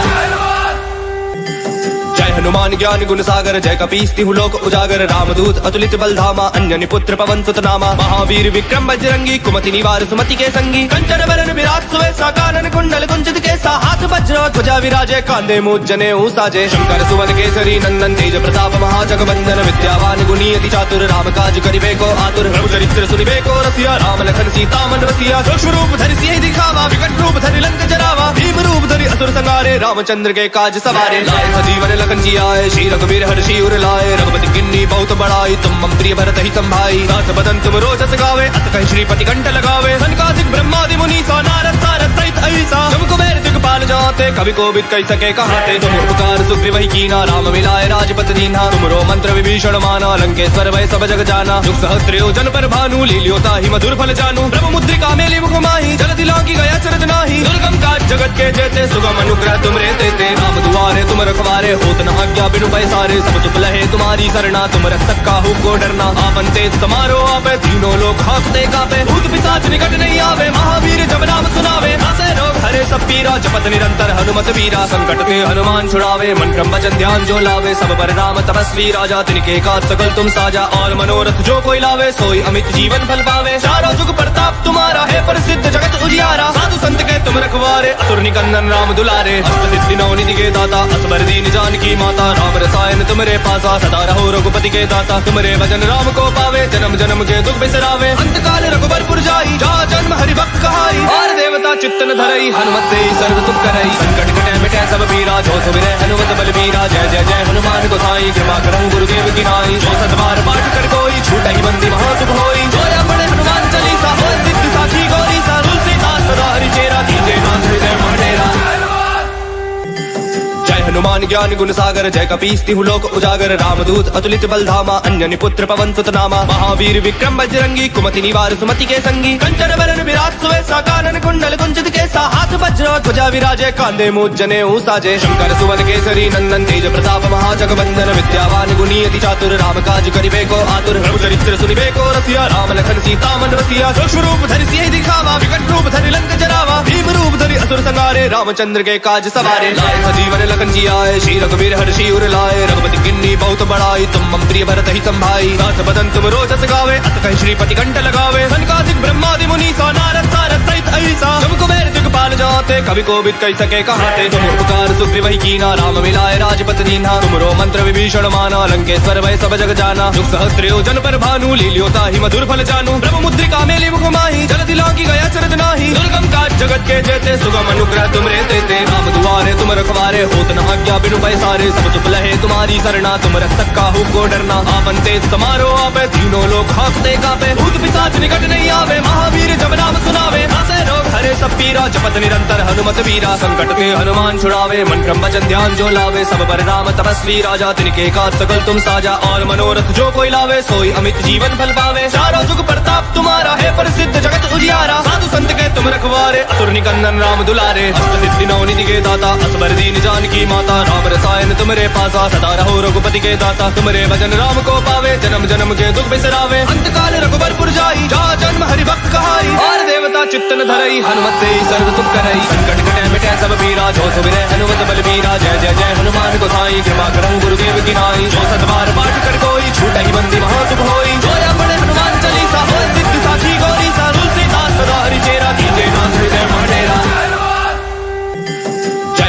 हनुमान ज्ञान गुण सागर जय कपीस तिहु लोक उजागर रामदूत अतुलित बल धामा अन्यनि पुत्र पवन सुत नामा महावीर विक्रम बजरंगी कुमति निवार सुमति के संगी कंचन बरन विराट सुवेसा कानन कुंडल कुंचित केसा हाथ वज्र ध्वजा विराजे कांधे मूज जने साजे शंकर सुवन केसरी नंदन तेज प्रताप महाजगवंदन विद्यावान गुणी अति चातुर राम काज करिबे को आतुर प्रभु चरित्र सुनिबे को रसिया राम लखन सीता मन रसिया सूक्ष्म रूप धरि सियहि दिखावा विकट रूप धरि लंक जरावा भीम रूप धरि असुर संहारे रामचंद्र के काज सवारे लाए जीवन लखन जी आए श्री रघुवीर हर्षि उर लाए रघुपति किन्नी बहुत बड़ाई तुम मम प्रिय भरत ही संभाई सास बदन तुम रोजस गावे अत कहि श्रीपति कंठ लगावे सनकादिक ब्रह्मादि मुनि सा नारद सारद सहित ऐसा तुम कुबेर दिगपाल जाते कवि कोविद कहि सके कहाते तुम उपकार सुग्रीव ही कीना राम मिलाए राजपत दीना तुमरो मंत्र विभीषण माना लंकेश्वर वै सब जग जाना जुग सहस्त्र जन पर भानु लील्योता ही मधुर फल जानू ब्रह्म मुद्रिका मेली मुख माही जलधि लांगी गया चरज नाही दुर्गम काज जगत के जेते सुगम अनुग्रह तुम रे देते राम दुआरे तुम रखवारे होत न आज्ञा बिनु पैसारे सब तुम लहे तुम्हारी सरना तुम रक्षक काहू को डरना आपन तेज समारो आपे तीनों लोग हाँकते कापे भूत पिशाच निकट नहीं आवे महावीर जब नाम सुनावे नासे रोग हरे सब पीरा जपत निरंतर हनुमत वीरा संकट ते हनुमान छुड़ावे मन क्रम वचन ध्यान जो लावे सब पर राम तपस्वी राजा तिनके काज सकल तुम साजा और मनोरथ जो कोई लावे सोई अमित जीवन फल पावे चारों जुग प्रताप तुम्हारा है प्रसिद्ध जगत उजियारा साधु संत के तुम रखवारे असुर निकंदन राम दुलारे अष्ट सिद्धि नौ निधि के दाता असबर दीन जानकी माता राम रसायन तुमरे पासा सदा रहो रघुपति के दाता तुमरे भजन राम को पावे जन्म जन्म के दुख बिसरावे अंत काल रघुबरपुर जाई जा जन्म हरि भक्त कहाई और देवता चित्तन धरई हनुमत से सर्व सुख करई संकट कटे मिटे सब पीरा जो सुमिरे हनुमत बलबीरा जय जय जय हनुमान गोसाई कृपा करहु गुरुदेव की नाई जो सतबार पाठ कर कोई छूटई बंदी महासुख होई जो अपने हनुमान चालीसा होय सिद्ध साखी गौरी सा तुलसीदास सदा हरि चेरा कीजे नाथ हृदय मंडेरा हनुमान ज्ञान गुण सागर जय कपीस तिहु लोक उजागर रामदूत अतुलित बल धामा अन्यनि पुत्र पवन सुत नामा महावीर विक्रम बजरंगी कुमति निवार सुमति के संगी कंचन बरन विराट सुवेसा कानन कुंडल कुंचित केसा हाथ वज्र ध्वजा विराजे कांधे मूज जने साजे शंकर सुवन केसरी नंदन तेज प्रताप महाजगवंदन विद्यावान गुणी अति चातुर राम काज करिबे को आतुर प्रभु चरित्र सुनिबे को रसिया राम लखन सीता मन रसिया सूक्ष्म रूप धरि सियहि दिखावा विकट रूप धरि लंक जरावा भीम रूप धरि असुर संहारे रामचंद्र के काज सवारे लाए जीवन लखन जी आए श्री रघुवीर हर्षि उर लाए रघुपति किन्नी बहुत बड़ाई तुम मम प्रिय भरत ही संभाई सास बदन तुम रोजस गावे अत कहि श्रीपति कंठ लगावे सनकादिक ब्रह्मादि मुनि सा नारद सारद सहित ऐसा तुम कुबेर दिगपाल जाते कवि कोविद कहि सके कहाते तुम उपकार सुग्रीव ही कीना राम मिलाए राजपत दीना तुमरो मंत्र विभीषण माना लंकेश्वर वै सब जग जाना जुग सहस्त्र जन पर भानु लील्योता ही मधुर फल जानू ब्रह्म मुद्रिका मेली मुख माही जलधि लांगी गया चरज नाही दुर्गम काज जगत के जेते सुगम अनुग्रह तुम रे देते राम दुआरे तुम रखवारे होत न आज्ञा बिनु पैसारे सब चुप लहे तुम्हारी सरना तुम रक्षक काहू को डरना आपन तेज समारो आपे तीनों लोग हाँकते कापे भूत पिशाच निकट नहीं आवे महावीर जब नाम सुनावे नासे रोग हरे सब पीरा जपत निरंतर हनुमत वीरा संकट के हनुमान छुड़ावे मन क्रम वचन ध्यान जो लावे सब पर राम तपस्वी राजा तिनके का सकल तुम साजा और मनोरथ जो कोई लावे सोई अमित जीवन फल पावे चारों जुग प्रताप तुम्हारा है प्रसिद्ध जगत उजियारा साधु संत के तुम रखवारे असुर निकंदन राम दुलारे अष्ट सिद्धि नौ निधि के दाता असबर दीन जानकी माता राम रसायन तुमरे पासा सदा रहो रघुपति के दाता तुमरे भजन राम को पावे जन्म जन्म के दुख बिसरावे अंत काल रघुबरपुर जाई जा जन्म हरि भक्त कहाई और देवता चित्तन धरई हनुमत से सर्व सुख करई संकट कटे मिटे सब पीरा जो सुमिरे हनुमत बलबीरा जय जय जय हनुमान गोसाई कृपा करहु गुरुदेव की नाई जो सतबार पाठ कर कोई छूटहि बंदी महासुख होई जो अपने हनुमान चालीसा होय सिद्ध साखी गौरी सा तुलसीदास सदा हरि चेरा कीजे नाथ हृदय मटेरा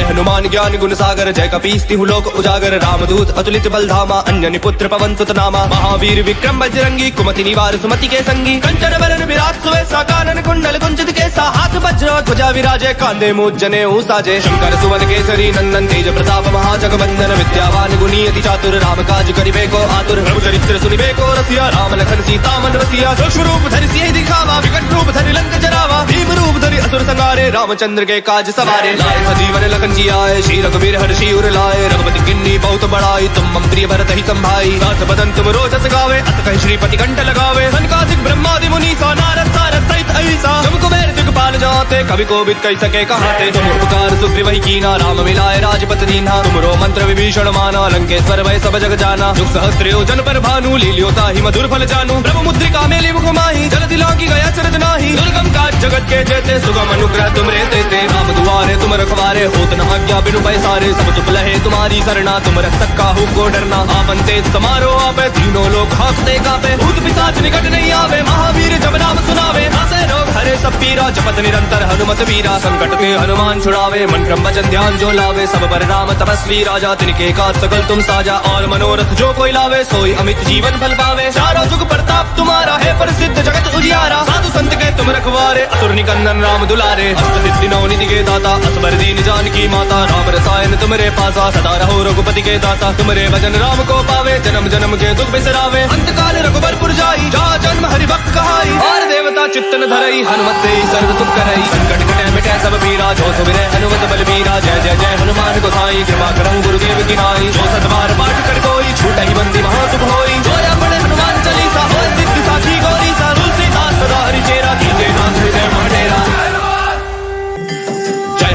हनुमान ज्ञान गुण सागर जय कपीस तिहु लोक उजागर रामदूत अतुलित बल धामा अंजनी पुत्र पवन सुत नामा महावीर विक्रम बजरंगी कुमति निवार सुमति के संगी कंचन बरन विराट सुवेसा कानन कुंडल कुंचित केसा हाथ वज्र ध्वजा विराजे कांधे मूज जने साजे शंकर सुवन केसरी नंदन तेज प्रताप महाजगवंदन विद्यावान गुणी अति चातुर राम काज करिबे को आतुर प्रभु चरित्र सुनिबे को रसिया राम लखन सीता मन रसिया सूक्ष्म रूप धरि सियहि दिखावा विकट रूप धरि लंक जरावा भीम रूप धरि असुर संहारे रामचंद्र के काज सवारे लाए जीवन लखन जी आए श्री रघुवीर हर्षि उर लाए रघुपति किन्नी बहुत बड़ाई तुम मम प्रिय भरत ही संभाई साथ बदन तुम रोजस गावे अत कहि श्रीपति कंठ लगावे सनकादिक ब्रह्मादि मुनि सा नारद सारद सहित ऐसा तुम कुबेर दिगपाल जाते कवि कोविद कहि सके कहाते तुम उपकार सुग्रीव ही कीना राम मिलाए राजपत दीन्हा तुमरो मंत्र विभीषण माना लंकेश्वर भय सब जग जाना जुग सहस्त्र योजन पर भानु लील्योता ही मधुर फल जानू ब्रह्म मुद्रिका मेली मुख माही जलधि लांघी गया चरज नाही दुर्गम काज जगत के जेते सुगम अनुग्रह तुम रे देते राम दुआरे तुम रखवारे होत न आज्ञा बिनु पैसारे सब चुप लहे तुम्हारी सरना तुम रक्षक काहू को डरना आपन तेज समारो आपे तीनों लोग हाँकते कापे भूत पिशाच निकट नहीं आवे महावीर जब नाम सुनावे नासे रोग हरे सब पीरा जपत निरंतर हनुमत वीरा संकट के हनुमान छुड़ावे मन क्रम वचन ध्यान जो लावे सब पर राम तपस्वी राजा तिनके का सकल तुम साजा और मनोरथ जो कोई लावे सोई अमित जीवन फल पावे चारों जुग प्रताप तुम्हारा है प्रसिद्ध जगत उजियारा साधु संत के तुम रखवारे असुर निकंदन राम दुलारे अष्ट सिद्धि नौ निधि के दाता असबर दीन जानकी माता राम रसायन तुमरे पासा सदा रहो रघुपति के दाता तुमरे भजन राम को पावे जन्म जन्म के दुख बिसरावे अंत काल रघुबरपुर जाई जा जन्म हरि भक्त कहाई और देवता चित्तन धरई हनुमत से सर्व सुख करई संकट कटे मिटे सब पीरा जो सुमिरे हनुमत बलबीरा जय जय जय हनुमान गोसाई कृपा करहु गुरुदेव की नाई जो सतबार पाठ कर कोई छूटहि बंदी महासुख होई जो अपने हनुमान चालीसा होय सिद्ध साखी गौरी सा तुलसीदास सदा हरि चेरा कीजे नाथ हृदय मटेरा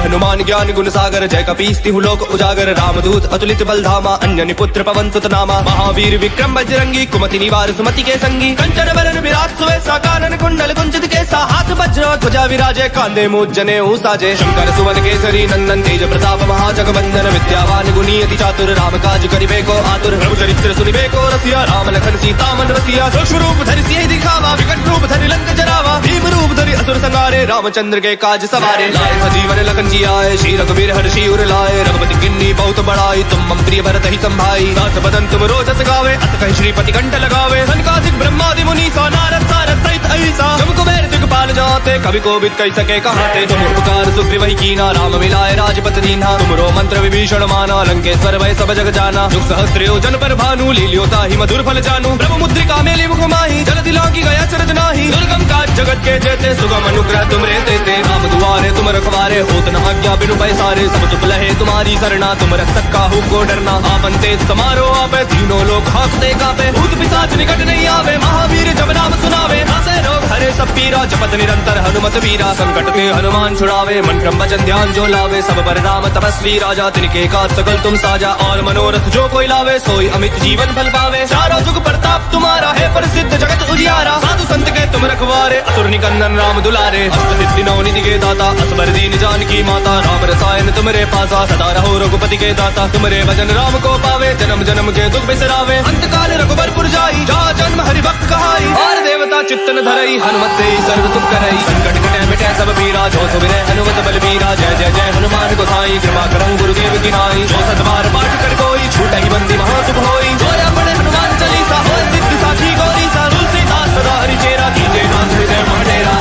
हनुमान ज्ञान गुण सागर जय कपीस तिहु लोक उजागर रामदूत अतुलित बल धामा अंजनी पुत्र पवन सुत नामा महावीर विक्रम बजरंगी कुमति निवार सुमति के संगी कंचन बरन विराट सुवेसा कानन कुंडल कुंचित केसा हाथ वज्र ध्वजा विराजे कांधे मूज जने साजे शंकर सुवन केसरी नंदन तेज प्रताप महाजगवंदन विद्यावान गुणी अति चातुर राम काज करिबे को आतुर प्रभु चरित्र सुनिबे को रसिया राम लखन सीता मन रसिया सूक्ष्म रूप धरि सियहि दिखावा विकट रूप धरि लंक जरावा भीम रूप धरि असुर संहारे रामचंद्र के काज सवारे लाए जीवन लखन जी आए श्री रघुवीर हर्षि उर लाए रघुपति किन्नी बहुत बड़ाई तुम मम प्रिय भरत ही संभाई साथ बदन तुम रोजस गावे अत कहि श्रीपति कंठ लगावे सनकादिक ब्रह्मादि मुनि सा नारद सारद सहित ऐसा तुम कुबेर दिगपाल जाते कवि कोविद कहि सके कहाते तुम उपकार सुग्रीव ही कीना राम मिलाए राजपत दीन्हा तुमरो मंत्र विभीषण माना लंकेश्वर भय सब जग जाना जुग सहस्त्र योजन पर भानु लील्योता ही मधुर फल जानू ब्रह्म मुद्रिका मेली मुख माही जलधि लांघी गया चरज नाही दुर्गम काज जगत के जेते सुगम अनुग्रह तुम रे देते राम दुआरे तुम रखवारे होत न आज्ञा बिनु पैसारे सब चुप लहे तुम्हारी सरना तुम रक्षक काहू को डरना आपन तेज समारो आपे तीनों लोग हाँकते कापे भूत पिशाच निकट नहीं आवे महावीर जब नाम सुनावे नासे रोग हरे सब पीरा जपत निरंतर हनुमत वीरा संकट के हनुमान छुड़ावे मन क्रम वचन ध्यान जो लावे सब पर राम तपस्वी राजा तिनके का सकल तुम साजा और मनोरथ जो कोई लावे सोई अमित जीवन फल पावे चारों जुग प्रताप तुम्हारा है प्रसिद्ध जगत उजियारा साधु संत के तुम रखवारे असुर निकंदन राम दुलारे अष्ट सिद्धि नौ निधि के दाता असबर दीन जानकी माता राम रसायन तुमरे पासा सदा रहो रघुपति के दाता तुमरे भजन राम को पावे जन्म जन्म के दुख बिसरावे अंत काल रघुबरपुर जाई जा जन्म हरि भक्त कहाई और देवता चित्तन धरई हनुमत से सर्व सुख करई संकट कटे मिटे सब पीरा जो सुमिरे हनुमत बलबीरा जय जय जय हनुमान गोसाई कृपा करहु गुरुदेव की नाई जो सतबार पाठ कर कोई छूटहि बंदी महासुख होई जो अपने हनुमान चालीसा होय सिद्ध साखी गौरी सा तुलसीदास सदा हरि चेरा कीजे नाथ हृदय मटेरा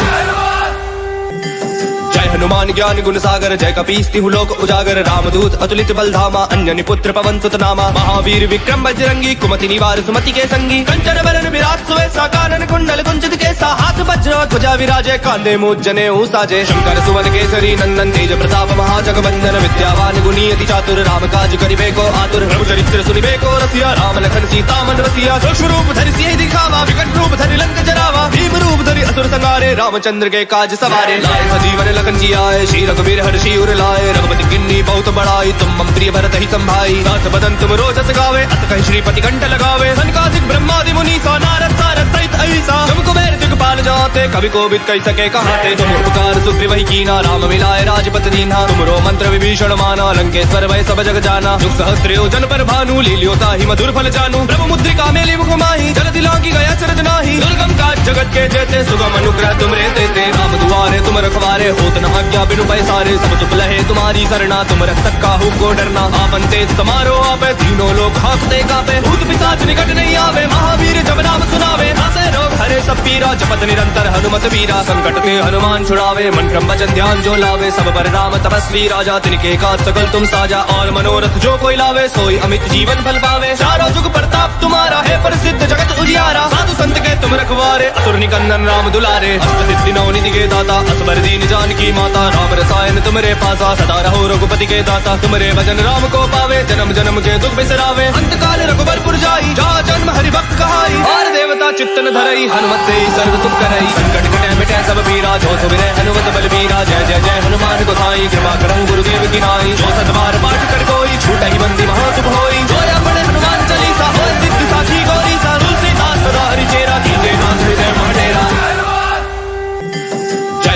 हनुमान ज्ञान ज्ञान गुण सागर जय कपीस तिहु लोक उजागर रामदूत अतुलित बलधामा अन्यनि पुत्र पवन सुत नामा महावीर विक्रम बजरंगी कुमति निवार सुमति के संगी कंचन बरन विराट सुवेसा कानन कुंडल कुंचित केसा हाथ वज्र ध्वजा विराजे कांधे मूज जने साजे शंकर सुवन केसरी नंदन तेज प्रताप महाजगवंदन विद्यावान गुणी अति चातुर राम काज करिबे को आतुर प्रभु चरित्र सुनिबे को रसिया राम लखन सीता मन रसिया सूक्ष्म रूप धरि सियहि दिखावा विकट रूप धरि लंक जरावा भीम रूप धरि असुर संहारे रामचंद्र के काज सवारे लाए जीवन लखन जी आए श्री रघुवीर हर्षि उर लाए रघुपति किन्नी बहुत बड़ाई तुम मम प्रिय भरत ही संभाई साथ बदन तुम रोजस गावे अत कहि श्रीपति कंठ लगावे सनकादिक ब्रह्मादि मुनि सा नारद सारद सहित ऐसा तुम कुबेर दिगपाल जाते कवि कोविद कहि सके कहाते तुम उपकार सुग्रीव ही कीना राम मिलाए राजपत दीन्हा तुमरो मंत्र विभीषण माना लंकेश्वर भय सब जग जाना जुग सहस्त्र जन पर भानु लील्योता ही मधुर फल जानू ब्रह्म मुद्रिका मेली मुख माही जल दिलांगी गया चरज नाही दुर्गम काज जगत के जेते सुगम अनुग्रह तुम रे देते राम दुआरे तुम रखवारे होत न आज्ञा बिनु पैसारे सब सुख लहे तुम्हारी सरना तुम रक्षक काहू को डरना आपन तेज समारो आपे तीनों लोग हाँकते कापे भूत पिशाच निकट नहीं आवे महावीर जब नाम सुनावे नासे रोग हरे सब पीरा जपत निरंतर हनुमत वीरा संकट ते हनुमान छुड़ावे मन क्रम वचन ध्यान जो लावे सब पर राम तपस्वी राजा तिनके काज सकल तुम साजा और मनोरथ जो कोई लावे सोई अमित जीवन फल पावे चारों जुग प्रताप तुम्हारा है प्रसिद्ध जगत उजियारा साधु संत के तुम रखवारे असुर निकंदन राम दुलारे अष्ट सिद्धि नौ निधि के दाता असबर दीन जानकी माता राम रसायन तुमरे पासा सदा रहो रघुपति के दाता तुमरे भजन राम को पावे जन्म जन्म के दुख बिसरावे अंत काल रघुबरपुर जाई जा जन्म हरि भक्त कहाई और देवता चित्तन धरई हनुमत से सर्व सुख करई संकट कटे मिटे सब पीरा जो सुमिरै हनुमत बलबीरा जय जय जय हनुमान गोसाई कृपा करहु गुरुदेव की नाई जो सतबार पाठ कर कोई छूटहि बंदी महासुख होई जो अपने हनुमान चालीसा होय सिद्ध साखी गौरी सा तुलसीदास सदा हरि चेरा कीजे नाथ हृदय महडेरा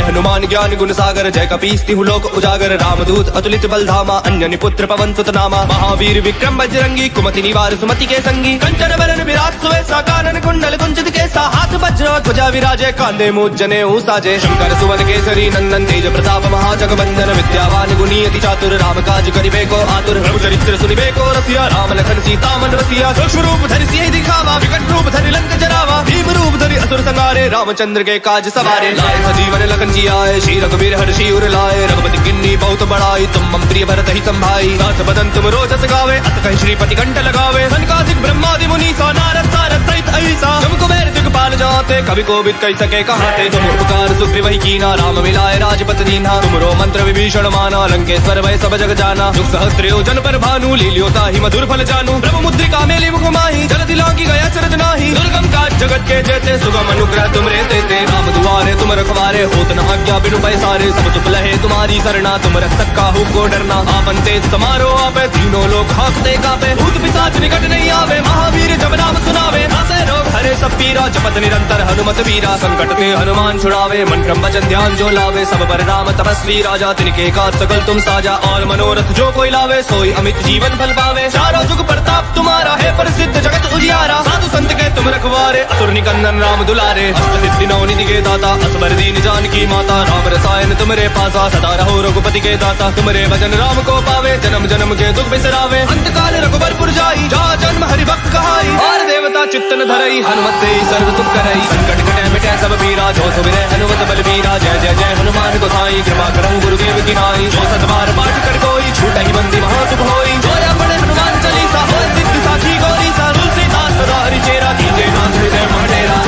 हनुमान ज्ञान गुण सागर जय कपीस तिहु लोक उजागर रामदूत अतुलित बलधामा अन्यनि पुत्र पवन सुत नामा महावीर विक्रम बजरंगी कुमति निवार सुमति के संगी कंचन बरन विराट सुवेसा कानन कुंडल कुंचित केसा हाथ वज्र ध्वजा विराजे कांधे मूज जने साजे शंकर सुवन केसरी नंदन तेज प्रताप महाजगवंदन विद्यावान गुणी अति चातुर राम काज करिबे को आतुर प्रभु चरित्र सुनिबे को रसिया राम लखन सीता मन रसिया सूक्ष्म रूप धरि सियहि दिखावा विकट रूप धरि लंक जरावा भीम रूप धरि असुर संहारे रामचंद्र के काज सवारे लाए जीवन लखन जी आए श्री रघुवीर हर्षि उर लाए रघुपति किन्नी बहुत बड़ाई तुम मम प्रिय भरत ही संभाई साथ बदन तुम रोजस गावे अत कहि श्रीपति कंठ लगावे सनकादिक ब्रह्मादि मुनि सा नारद सारद सहित ऐसा तुम कुबेर दिगपाल जाते कवि कोविद कहि सके कहाते तुम उपकार सुग्रीव ही कीना राम मिलाए राजपत दीन्हा तुमरो मंत्र विभीषण माना लंकेश्वर भय सब जग जाना जुग सहस्त्र जन पर भानु लील्योता ही मधुर फल जानू ब्रह्म मुद्रिका मेली मुख माही जल दिलांगी गया चरज नाही दुर्गम काज जगत के जेते सुगम अनुग्रह तुम रे देते राम दुआरे तुम रखवारे होत न आज्ञा बिनु पैसारे सब सुख लहे तुम्हारी सरना तुम रक्षक काहू को डरना आपन तेज समारो आपे तीनों लोग हाँकते कापे भूत पिशाच निकट नहीं आवे महावीर जब नाम सुनावे नासे रोग हरे सब पीरा जपत निरंतर हनुमत वीरा संकट ते हनुमान छुड़ावे मन क्रम वचन ध्यान जो लावे सब पर राम तपस्वी राजा तिनके काज सकल तुम साजा और मनोरथ जो कोई लावे सोई अमित जीवन फल पावे चारों जुग प्रताप तुम्हारा है प्रसिद्ध जगत उजियारा साधु संत के तुम रखवारे असुर निकंदन राम दुलारे अष्ट सिद्धि नौ निधि के दाता असबर दीन जानकी माता राम रसायन तुमरे पासा सदा रहो रघुपति के दाता तुमरे भजन राम को पावे जन्म जन्म के दुख बिसरावे अंत काल रघुबरपुर जाई जा जन्म हरि भक्त कहाई और देवता चित्तन धरई हनुमत से सर्व सुख करई संकट कटे मिटे सब पीरा जो सुमिरै हनुमत बलबीरा जय जय जय हनुमान गोसाई कृपा करहु गुरुदेव की नाई जो सतबार पाठ कर कोई छूटहि बंदी महासुख होई जो अपने हनुमान चालीसा होय सिद्ध साखी गौरी सा तुलसीदास सदा हरि चेरा कीजे नाथ हृदय महडेरा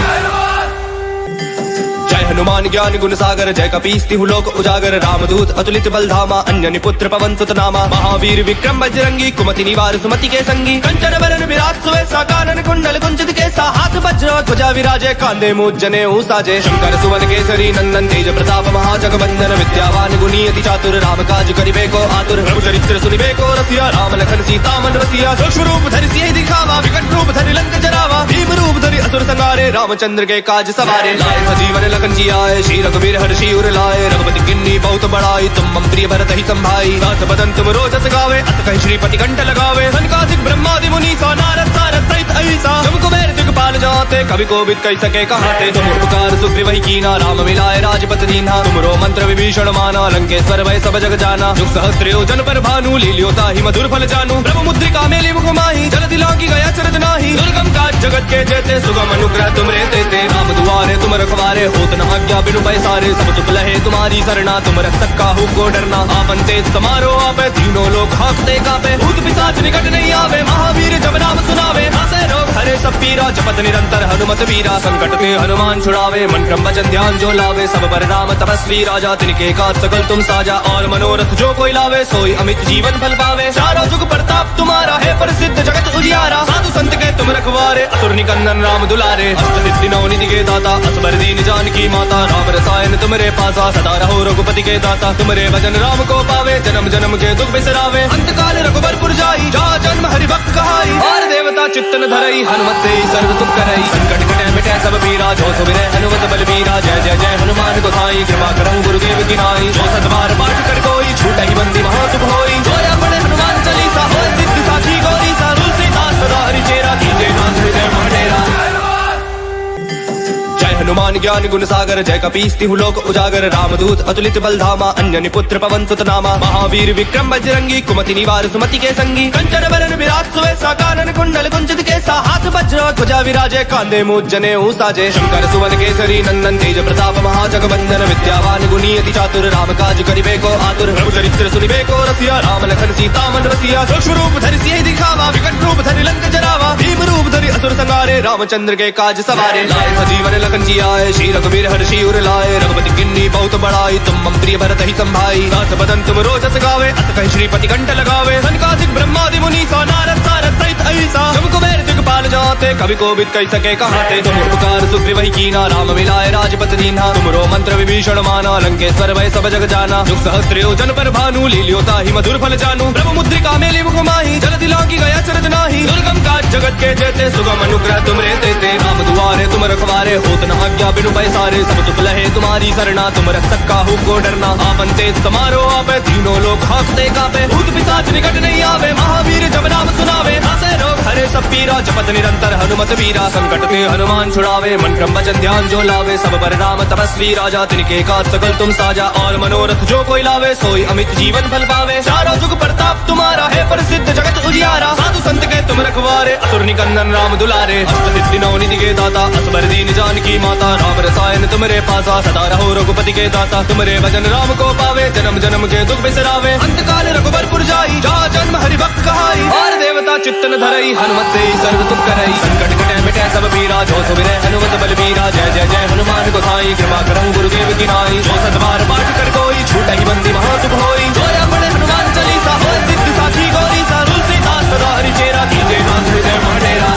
हनुमान ज्ञान गुण सागर जय कपीस तिहु लोक उजागर रामदूत अतुलित बलधामा अन्यनि पुत्र पवन सुत नामा महावीर विक्रम बजरंगी कुमति निवार सुमति के संगी कंचन बरन विराट सुवेसा कानन कुंडल कुंचित केसा हाथ वज्र ध्वजा विराजे कांधे मूज जने साजे शंकर सुवन केसरी नंदन तेज प्रताप महाजगवंदन विद्यावान गुणी अति चातुर राम काज करिबे को आतुर प्रभु चरित्र सुनिबे को रसिया राम लखन सीता मन रसिया सूक्ष्म रूप धरि सियहि दिखावा विकट रूप धरि लंक जरावा भीम रूप धरि असुर संहारे रामचंद्र के काज सवारे लाए जीवन लखन जी आए श्री रघुवीर हर्षि उर लाए रघुपति किन्नी बहुत बड़ाई तुम मम प्रिय भरत ही संभाई साथ बदन तुम रोजस गावे अत कहि श्रीपति कंठ लगावे सनकादिक ब्रह्मादि मुनि सा नारद सारद सहित ऐसा तुम कुबेर दिगपाल जाते कवि कोविद कहि सके कहाते तुम उपकार सुग्रीव ही कीना राम मिलाए राजपत दीन्हा तुमरो मंत्र विभीषण माना लंकेश्वर भय सब जग जाना जुग सहस्त्र जन पर भानु लील्योता ही मधुर फल जानू ब्रह्म मुद्रिका मेली मुख माही जल दिलांगी गया चरज नाही दुर्गम काज जगत के जेते सुगम अनुग्रह तुम रे देते राम दुआ दुआरे तुम रखवारे, होत न आज्ञा बिनु पैसारे। सब सुख लहे तुम्हारी सरना, तुम रक्षक काहू को डरना। आपन तेज समारो आपे, तीनों लोग हाँकते कापे। भूत पिशाच निकट नहीं आवे, महावीर जब नाम सुनावे। नासे रोग हरे सब पीरा, जपत निरंतर हनुमत वीरा। संकट ते हनुमान छुड़ावे, मन क्रम वचन ध्यान जो लावे। सब पर राम तपस्वी राजा, तिनके काज सकल तुम साजा। और मनोरथ जो कोई लावे, सोई अमित जीवन फल पावे। चारों जुग प्रताप तुम्हारा है, प्रसिद्ध जगत उजियारा। साधु संत के तुम रखवारे, असुर निकंदन राम दुलारे। अष्ट सिद्धि नौ निधि के दाता, असबर दीन जानकी माता। राम रसायन तुमरे पासा, सदा रहो रघुपति के दाता। तुमरे भजन राम को पावे, जन्म जन्म के दुख बिसरावे। अंत काल रघुबरपुर जाई, जा जन्म हरि भक्त कहाई। और देवता चित्तन धरई, हनुमत से सर्व सुख करई। संकट कटे मिटे सब पीरा, जो सुमिरै हनुमत बलबीरा। जय जय जय हनुमान गोसाई, कृपा करहु गुरुदेव की नाई। जो सतबार पाठ कर कोई, छूटहि बंदी महासुख होई। जो अपने हनुमान चालीसा, होय सिद्धि साखी गौरी। तुलसीदास सदा हरिचेरा, कीजे नाथ हृदय महडेरा। हनुमान ज्ञान गुण सागर, जय कपीस तिहु लोक उजागर। रामदूत अतुलित बल धामा, अंजनी पुत्र पवन सुत नामा। महावीर विक्रम बजरंगी, कुमति निवार सुमति के संगी। कंचन बरन विराट सुवेसा, कानन कुंडल कुंचित केसा। हाथ वज्र ध्वजा विराजे, कांधे मूज जनेऊ साजे। शंकर सुवन केसरी नंदन, तेज प्रताप महाजगवंदन। विद्यावान गुणी अति चातुर, राम काज करिबे को आतुर। प्रभु चरित्र सुनिबे को रसिया, राम लखन सीता मन बसिया। सूक्ष्म रूप धरि सियहि दिखावा, विकट रूप धरि लंक जरावा। भीम रूप धरि असुर संहारे, रामचंद्र के काज सवारे। लाए जीवन लखन आए, श्री रघुवीर हर्षि उर लाए। रघुपति किन्नी बहुत बड़ाई, तुम मम प्रिय भरत ही संभाई। सास बदन तुम रोजस गावे, अस कहि श्रीपति कंठ लगावे। सनकादिक ब्रह्मादि मुनीसा, नारद सारद सहित अहिसा। तुम कुबेर दिगपाल जाते, कवि कोविद कहि सके कहाते। तुम उपकार सुग्रीव ही कीना, राम मिलाए राजपत दीन्हा। तुमरो मंत्र विभीषण माना, लंकेश्वर भय सब जग जाना। जुग सहस्त्र योजन पर भानु, लील्यो ताहि मधुर फल जानू। ब्रह्म मुद्रिका मेलि मुख माहि, जलधि लांघि गया चरज नाहि। दुर्गम काज जगत के जेते, सुगम अनुग्रह तुमरे तेते। राम दुआरे तुम रखवारे, होत न आज्ञा बिनु पैसारे। सब सुख लहे तुम्हारी सरना, तुम रक्षक काहू को डरना। आपन तेज समारो आपे, तीनों लोग हाँकते कापे। भूत पिशाच निकट नहीं आवे, महावीर जब नाम सुनावे। नासे रोग हरे सब पीरा, जपत निरंतर हनुमत वीरा। संकट ते हनुमान छुड़ावे, मन क्रम वचन ध्यान जो लावे। सब पर राम तपस्वी राजा, तिनके काज सकल तुम साजा। और मनोरथ जो कोई लावे, सोई अमित जीवन फल पावे। चारों जुग प्रताप तुम्हारा है, प्रसिद्ध जगत उजियारा। साधु संत के तुम रखवारे, असुर निकंदन राम दुलारे। अष्ट सिद्धि नौ निधि के दाता, असबर दीन जानकी माता। राम रसायन तुमरे पासा, सदा रहो रघुपति के दाता। तुमरे भजन राम को पावे, जन्म जन्म के दुख बिसरावे। अंत काल रघुबरपुर जाई, जा जन्म हरि भक्त कहाई। और देवता चित्तन धरई, हनुमत से सर्व सुख करई। संकट कटे मिटे सब पीरा, जो सुमिरै हनुमत बलबीरा। जय जय जय हनुमान गोसाई, कृपा करहु गुरुदेव की नाई। जो सतबार पाठ कर कोई, छूटहि बंदी महासुख होई। जो अपने हनुमान चालीसा, होय सिद्धि साखी गौरी। तुलसीदास सदा हरिचेरा, कीजे नाथ हृदय महडेरा।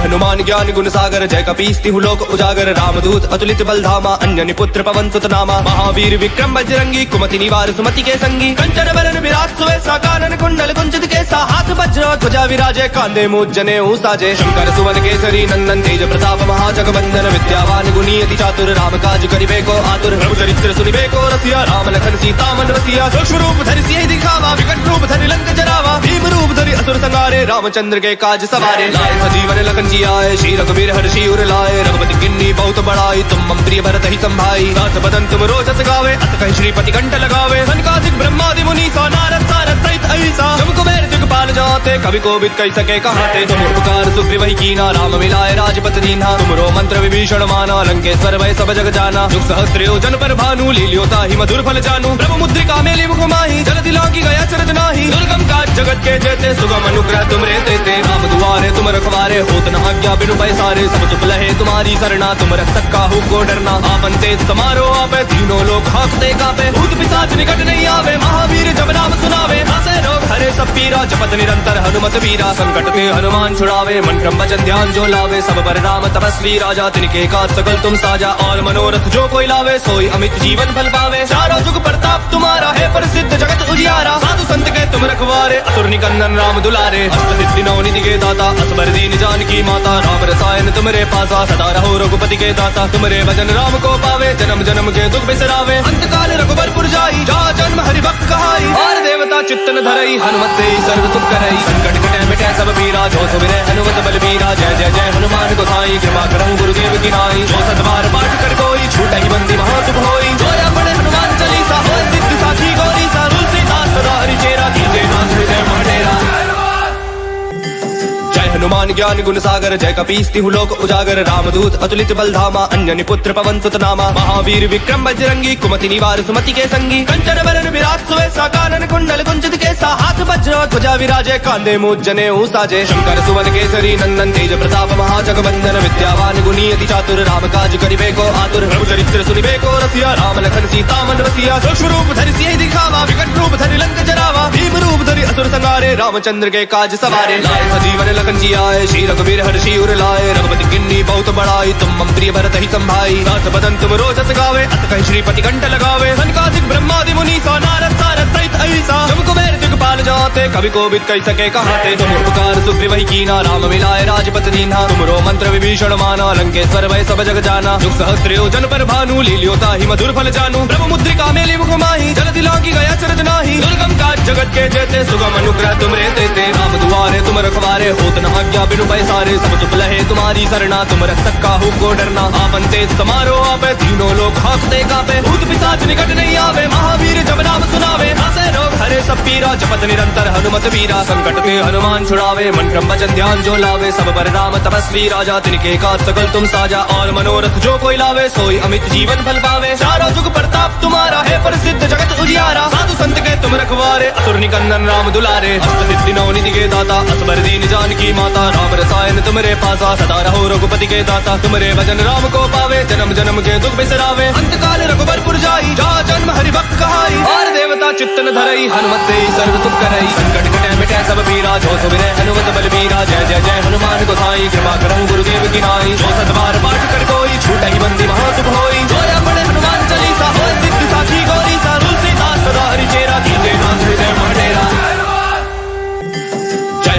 हनुमान ज्ञान गुण सागर, जय कपीस तिहु लोक उजागर। रामदूत अतुलित बल धामा, अंजनी पुत्र पवन सुत नामा। महावीर विक्रम बजरंगी, कुमति निवार सुमति के संगी। कंचन बरन विराट सुवेसा, कानन कुंडल कुंचित केसा। हाथ वज्र ध्वजा विराजे, कांधे मूज जनेऊ साजे। शंकर सुवन केसरी नंदन, तेज प्रताप महाजगवंदन। विद्यावान गुणी अति चातुर, राम काज करिबे को आतुर। प्रभु चरित्र सुनिबे को रसिया, राम लखन सीता मन बसिया। सूक्ष्म रूप धरि सियहि दिखावा, विकट रूप धरि लंक जरावा। भीम रूप धरि असुर संहारे, रामचंद्र के काज सवारे। लाए जीवन लखन आए, श्री रघुवीर हर्षि उर लाए। रघुपति किन्नी बहुत बड़ाई, तुम मम प्रिय भरत ही संभाई। सास बदन तुम रोजस गावे, अस कहि श्रीपति कंठ लगावे। सनकादिक ब्रह्मादि मुनीसा, नारद सारद सहित अहिसा। तुम कुबेर दिगपाल जाते, कवि कोविद कहि सके कहाते। तुम उपकार सुग्रीव ही कीना, राम मिलाए राजपत दीन्हा। तुमरो मंत्र विभीषण माना, लंकेश्वर भय सब जग जाना। जुग सहस्त्र योजन पर भानु, लील्यो ताहि मधुर फल जानू। ब्रह्म मुद्रिका मेलि मुख माहि, जलधि लांघि गया चरज नाहि। दुर्गम काज जगत के जेते, सुगम अनुग्रह तुमरे तेते। राम दुआरे तुम रखवारे, होत न आज्ञा बिनु पैसारे। सब सुख लहे तुम्हारी सरना, तुम रक्षक काहू को डरना। आपन तेज समारो आपे, तीनों लोग हाँकते कापे। भूत पिशाच निकट नहीं आवे, महावीर जब नाम सुनावे। नासे रोग हरे सब पीरा, जपत निरंतर हनुमत वीरा। संकट ते हनुमान छुड़ावे, मन क्रम वचन ध्यान जो लावे। सब पर राम तपस्वी राजा, तिनके काज सकल तुम साजा। और मनोरथ जो कोई लावे, सोई अमित जीवन फल पावे। चारों जुग प्रताप तुम्हारा है, प्रसिद्ध जगत उजियारा। साधु संत के तुम रखवारे, असुर निकंदन राम दुलारे। अष्ट सिद्धि नौ निधि के दाता, असबर दीन जानकी माता। राम रसायन तुमरे पासा, सदा रहो रघुपति के दाता। तुमरे भजन राम को पावे, जन्म जन्म के दुख बिसरावे। अंत काल रघुबरपुर जाई, जा जन्म हरि भक्त कहाई। और देवता चित्तन धरई, हनुमत से सर्व सुख करई। संकट कटे मिटे सब पीरा, जो सुमिरै हनुमत बलबीरा। जय जय जय हनुमान गोसाई, कृपा करहु गुरुदेव की नाई। जो सतबार पाठ कर कोई, छूटहि बंदी महासुख होई। जो अपने हनुमान चालीसा, होय सिद्धि साखी गौरी। तुलसीदास सदा हरिचेरा, कीजे नाथ हृदय महडेरा। हनुमान ज्ञान गुण सागर जय कपीस तिहु लोक उजागर रामदूत अतुलित बलधामा अंजनी पुत्र पवन सुत नामा महावीर विक्रम बजरंगी कुमति निवार सुमति के संगी कंचन बरन विराट सुवेसा कानन कुंडल कुंचित केसा हाथ वज्र ध्वजा विराजे कांधे मूज जने साजे शंकर सुवन केसरी नंदन तेज प्रताप महाजगवंदन विद्यावान गुणी अति चातुर राम काज करिबे को आतुर प्रभु चरित्र सुनिबे को रसिया राम लखन सीता मन बसिया सूक्ष्म रूप धरि सियहि दिखावा विकट रूप धरि लंक जरावा भीम रूप धरि असुर संहारे रामचंद्र के काज सवारे लाए सजीवन लखन जी आए श्री रघुवीर हर्षि उर लाए रघुपति किन्नी बहुत बड़ाई तुम मम प्रिय भरत ही संभाई सास बदन तुम रोजस गावे अत कहि श्रीपति कंठ लगावे सनकादिक ब्रह्मादि मुनि सा नारद सारद सहित ऐसा तुम कुबेर दिगपाल जाते कवि कोविद कहि सके कहाते तुम उपकार सुग्रीव ही कीना राम मिलाए राजपत दीन्हा तुमरो मंत्र विभीषण माना लंकेश्वर वै सब जग जाना जुग सहस्त्र योजन पर भानु लील्योता ही मधुर फल जानू ब्रह्म मुद्रिका मेली मुख माही जलधि लांघी गया चरज नाही दुर्गम काज जगत के जेते सुगम अनुग्रह तुम रे देते राम दुआरे तुम रखवारे होत न आज्ञा बिनु पैसारे सब तुम लहे तुम्हारी सरना तुम रक्षक काहू को डरना आपन तेज समारो आपे तीनों लोग हाँकते कापे भूत पिशाच निकट नहीं आवे महावीर जब नाम सुनावे नासे रोग हरे सब पीरा जपत निरंतर हनुमत वीरा संकट ते हनुमान छुड़ावे मन क्रम वचन ध्यान जो लावे सब पर राम तपस्वी राजा तिनके काज सकल तुम साजा और मनोरथ जो कोई लावे सोई अमित जीवन फल पावे चारों जुग प्रताप तुम्हारा है प्रसिद्ध जगत उजियारा साधु संत के तुम रखवारे असुर निकंदन राम दुलारे अष्ट सिद्धि नौ निधि के दाता असबर दीन जानकी माता राम रसायन तुमरे पासा सदा रहो रघुपति के दाता तुमरे भजन राम को पावे जन्म जन्म के दुख बिसरावे अंत काल रघुबरपुर जाई जा जन्म हरि भक्त कहाई और देवता चित्तन धरई हनुमत से सर्व सुख करई संकट कटे मिटे सब पीरा जो सुमिरै हनुमत बलबीरा जय जय जय हनुमान गोसाई कृपा करहु गुरुदेव की नाई जो सतबार पाठ कर कोई छूटहि बंदी महासुख होई जो अपने हनुमान चालीसा होय सिद्ध साखी गौरी सा तुलसीदास सदा हरि चेरा कीजे नाथ हृदय मटेरा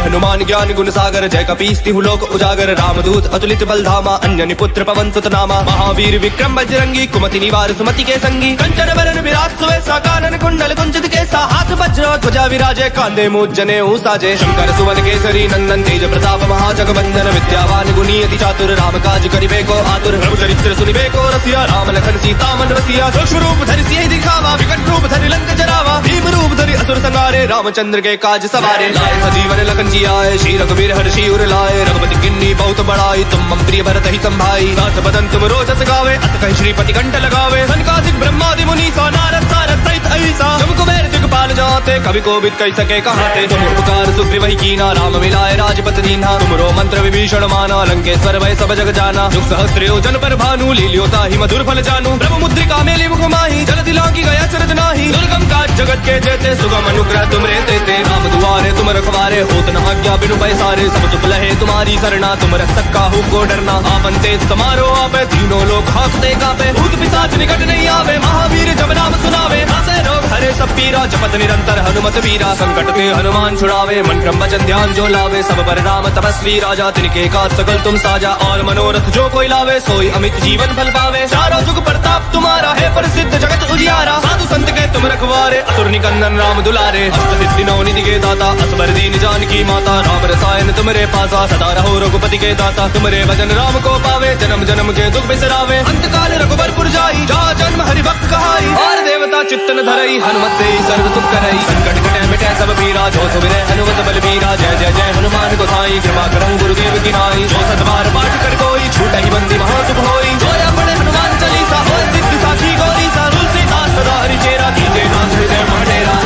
हनुमान ज्ञान गुण सागर जय कपीस तिहु लोक उजागर रामदूत अतुलित बलधामा अंजनी पुत्र पवन सुत नामा महावीर विक्रम बजरंगी कुमति निवार सुमति के संगी कंचन बरन विराट सुवेसा कानन कुंडल कुंचित केसा हाथ वज्र ध्वजा विराजे कांधे मूज जने साजे शंकर सुवन केसरी नंदन तेज प्रताप महाजगवंदन विद्यावान गुणी अति चातुर राम काज करिबे को आतुर प्रभु चरित्र सुनिबे को रसिया राम लखन सीता मन बसिया सूक्ष्म रूप धरि सियहि दिखावा विकट रूप धरि लंक जरावा भीम रूप धरि असुर संहारे रामचंद्र के काज सवारे लाए सजीवन लखन जी आए श्री रघुवीर हर्षि उर लाए रघुपति किन्नी बहुत बड़ाई तुम मम प्रिय भरत ही संभाई सास बदन तुम रोजस गावे अत कहि श्रीपति कंठ लगावे सनकादिक ब्रह्मादि मुनि सा नारद सारद सहित ऐसा तुम कुबेर दिगपाल जाते कवि कोविद कहि सके कहाते तुम उपकार सुग्रीव ही कीना राम मिलाए राजपत दीन्हा तुमरो मंत्र विभीषण माना लंकेश्वर वै सब जग जाना जुग सहस्त्र योजन पर भानु लील्योता ही मधुर फल जानू ब्रह्म मुद्रिका मेली मुख माही जलधि लांघी गया चरज नाही दुर्गम काज जगत के जेते सुगम अनुग्रह तुम रे देते राम दुआरे तुम रखवारे होत न आज्ञा बिनु पैसारे सब तुम लहे तुम्हारी सरना तुम रक्षक काहू को डरना आपन तेज समारो आपे तीनों लोग हाँकते कापे भूत पिशाच निकट नहीं आवे महावीर जब नाम सुनावे नासे रोग हरे सब पीरा जपत निरंतर हनुमत वीरा संकट ते हनुमान छुड़ावे मन क्रम वचन ध्यान जो लावे सब पर राम तपस्वी राजा तिनके काज सकल तुम साजा और मनोरथ जो कोई लावे सोई अमित जीवन फल पावे चारों जुग प्रताप तुम्हारा है प्रसिद्ध जगत उजियारा साधु संत के तुम रखवारे असुर निकंदन राम दुलारे अष्ट सिद्धि नौ निधि के दाता असबर दीन जानकी माता राम रसायन तुमरे पासा सदा रहो रघुपति के दाता तुमरे भजन राम को पावे जन्म जन्म के दुख बिसरावे अंत काल रघुबरपुर जाई जा जन्म हरि भक्त कहाई और देवता चित्तन धरई हनुमत से सर्व सुख करई संकट कटे मिटे सब पीरा जो सुमिरै हनुमत बलबीरा जय जय जय हनुमान गोसाई कृपा करहु गुरुदेव की नाई जो सतबार पाठ कर कोई छूटहि बंदी महासुख होई जो अपने हनुमान चालीसा होय सिद्ध साखी गौरी सा तुलसीदास सदा हरि चेरा कीजे नाथ हृदय मटेरा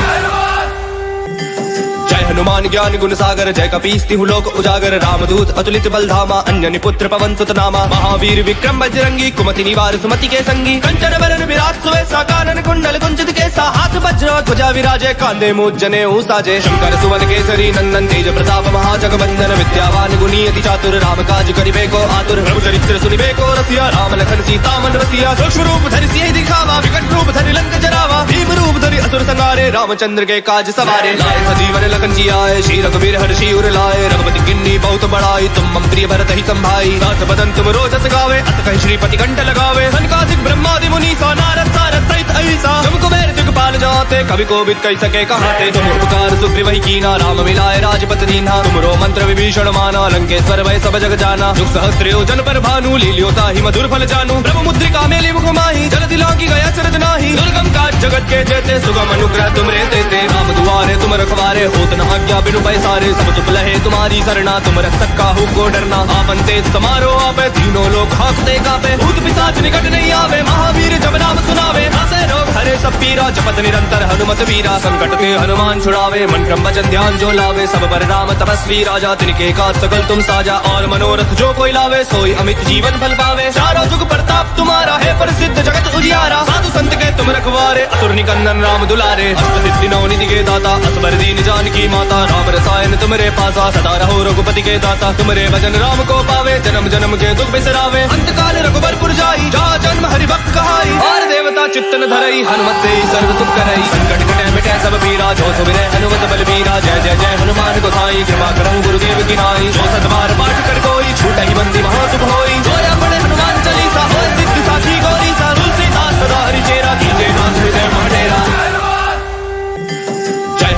हनुमान ज्ञान गुण सागर जय कपीस तिहु लोक उजागर रामदूत अतुलित बलधामा अंजनी पुत्र पवन सुत नामा महावीर विक्रम बजरंगी कुमति निवार सुमति के संगी कंचन बरन विराट सुवेसा कानन कुंडल कुंचित केसा हाथ वज्र ध्वजा विराजे कांधे मूज जने साजे शंकर सुवन केसरी नंदन तेज प्रताप महाजगवंदन विद्यावान गुणी अति चातुर राम काज करिबे को आतुर प्रभु चरित्र सुनिबे को रसिया राम लखन सीता मन बसिया सूक्ष्म रूप धरि सियहि दिखावा विकट रूप धरि लंक जरावा भीम रूप धरि असुर संहारे रामचंद्र के काज सवारे लाए सजीवन लखन जी आए श्री रघुवीर हर्षि उर लाए रघुपति किन्नी बहुत बड़ाई तुम मम प्रिय भरत ही संभाई सास बदन तुम रोजस गावे अत कहि श्रीपति कंठ लगावे सनकादिक ब्रह्मादि मुनि सा नारद सारद सहित ऐसा तुम कुबेर दिगपाल जाते कवि कोविद कहि सके कहाते तुम उपकार सुग्रीव ही कीना राम मिलाए राजपत दीन्हा तुमरो मंत्र विभीषण माना लंकेश्वर वै सब जग जाना जुग सहस्त्र योजन पर भानु लील्योता ही मधुर फल जानू ब्रह्म मुद्रिका मेली मुख माही जलधि लांघी गया चरज नाही दुर्गम काज जगत के जेते सुगम अनुग्रह तुम रे देते राम दुआरे तुम रखवारे होत न आज्ञा बिनु पैसारे सब तुम लहे तुम्हारी सरना तुम रख सक्का हूँ को डरना आपन तेज समारो आपे तीनों लोग हाकते कापे भूत पिशाच निकट नहीं आवे महावीर जब नाम सुनावे नासे रोग हरे सब पीरा जपत निरंतर हनुमत वीरा संकट ते हनुमान छुड़ावे मन क्रम वचन ध्यान जो लावे सब पर राम तपस्वी राजा तिनके का सकल तुम साजा और मनोरथ जो कोई लावे सोई अमित जीवन फल पावे चारों जुग प्रताप तुम्हारा है प्रसिद्ध जगत उजियारा साधु संत के तुम रखवारे असुर निकंदन राम दुलारे अष्ट सिद्धि नौ निधि के दाता असबर दीन जानकी माता राम रसायन तुमरे पासा सदा रहो रघुपति के दाता तुमरे भजन राम को पावे जन्म जन्म के दुख बिसरावे अंत काल रघुबरपुर जाई जा जन्म हरि भक्त कहाई और देवता चित्तन धरई हनुमत से सर्व सुख करई संकट कटे मिटे सब पीरा जो सुमिरै हनुमत बलबीरा जय जय जय हनुमान गोसाई कृपा करहु गुरुदेव की नाई जो सतबार पाठ कर कोई छूटहि बंदी महासुख होई जोया पढ़े हनुमान चालीसा होय सिद्धि साखी गौरी सा तुलसीदास सदा हरि चेरा कीजे नाथ हृदय महडेरा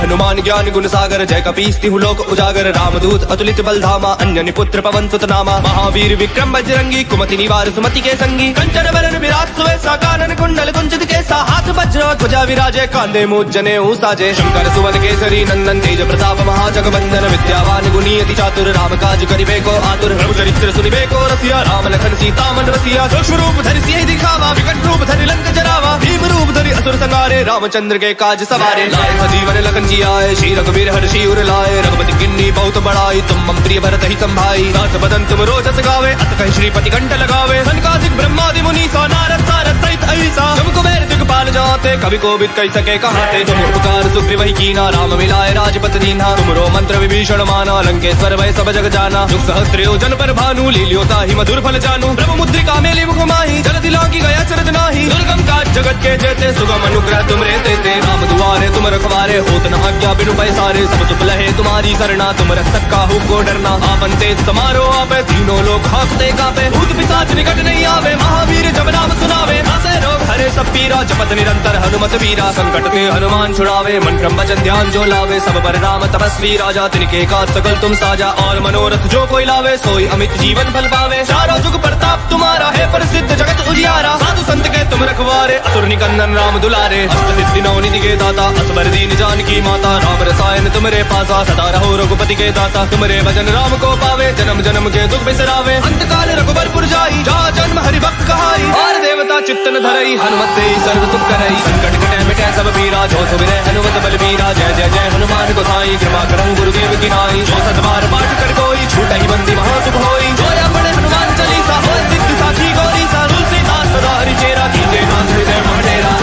हनुमान ज्ञान गुण सागर जय कपीस तिहु लोक उजागर रामदूत अतुलित बलधामा अन्जनी पुत्र पवन सुत नामा महावीर विक्रम बजरंगी कुमति निवार सुमति के संगी कंचन बरन विराट सुवेसा कानन कुंडल कुंचित केसा हाथ वज्र ध्वजा विराजे कांधे मूज जनेऊ साजे शंकर सुवन केसरी नंदन तेज प्रताप महाजगवंदन विद्यावान गुणी अति चातुर राम काज करिबे को आतुर प्रभु चरित्र सुनिबे को रसिया राम लखन सीता मन रसिया सूक्ष्म रूप धरि सियहि दिखावा विकट रूप धरि लंक जरावा भीम रूप धरि असुर संहारे रामचंद्र के काज सवारे लाए जीवन लखन जी आए श्री रघुवीर हर्षि उर लाए रघुपति किन्नी बहुत बड़ाई तुम मम प्रिय भरत ही संभाई सास बदन तुम रोजस गावे अत कहि श्रीपति कंठ लगावे सनकादिक ब्रह्मादि मुनि सा नारद सारद सहित अहिसा तुम कुबेर दिगपाल जाते कवि कोविद कहि सके कहाते तुम उपकार सुग्रीव ही कीना राम मिलाए राजपत दीन्हा तुमरो मंत्र विभीषण माना लंकेश्वर भय सब जग जाना जुग सहस्त्र योजन पर भानु लील्योता ही मधुर फल जानू ब्रह्म मुद्रिका मेली मुख माही जल दिलांगी गया चरज नाही दुर्गम काज जगत के जेते सुगम अनुग्रह तुम रे तेते राम दुआरे तुम रखवारे होत न आज्ञा बिनु पैसारे सब तुम लहे तुम्हारी सरना तुम रख सक्का हूँ को डरना आपन तेज समारो आपे तीनों लोग हाकते कापे भूत पिशाच निकट नहीं आवे महावीर जब नाम सुनावे नासे रोग हरे सब पीरा जपत निरंतर हनुमत वीरा संकट ते हनुमान छुड़ावे मन क्रम वचन ध्यान जो लावे सब पर राम तपस्वी राजा तिनके का सकल तुम साजा और मनोरथ जो कोई लावे सोई अमित जीवन फल पावे चारों जुग प्रताप तुम्हारा है प्रसिद्ध जगत उजियारा साधु संत के तुम रखवारे असुर निकंदन राम दुलारे अष्ट सिद्धि नौ निधि के दाता असबर दीन जानकी माता राम रसायन तुमरे पासा सदा रहो रघुपति के दाता तुमरे भजन राम को पावे जन्म जन्म के दुख बिसरावे अंत काल रघुबरपुर जाई जा जन्म हरि भक्त कहाई और देवता चित्तन धरई हनुमत से सर्व सुख करई संकट कटे मिटे सब पीरा जो सुमिरै हनुमत बलबीरा जय जय जय हनुमान गोसाई कृपा करहु गुरुदेव की नाई जो सतबार पाठ कर कोई छूटहि बंदी महासुख होई जोया पढ़े हनुमान चालीसा होय सिद्धि साखी गौरी सा तुलसीदास सदा हरि चेरा कीजे नाथ हृदय महडेरा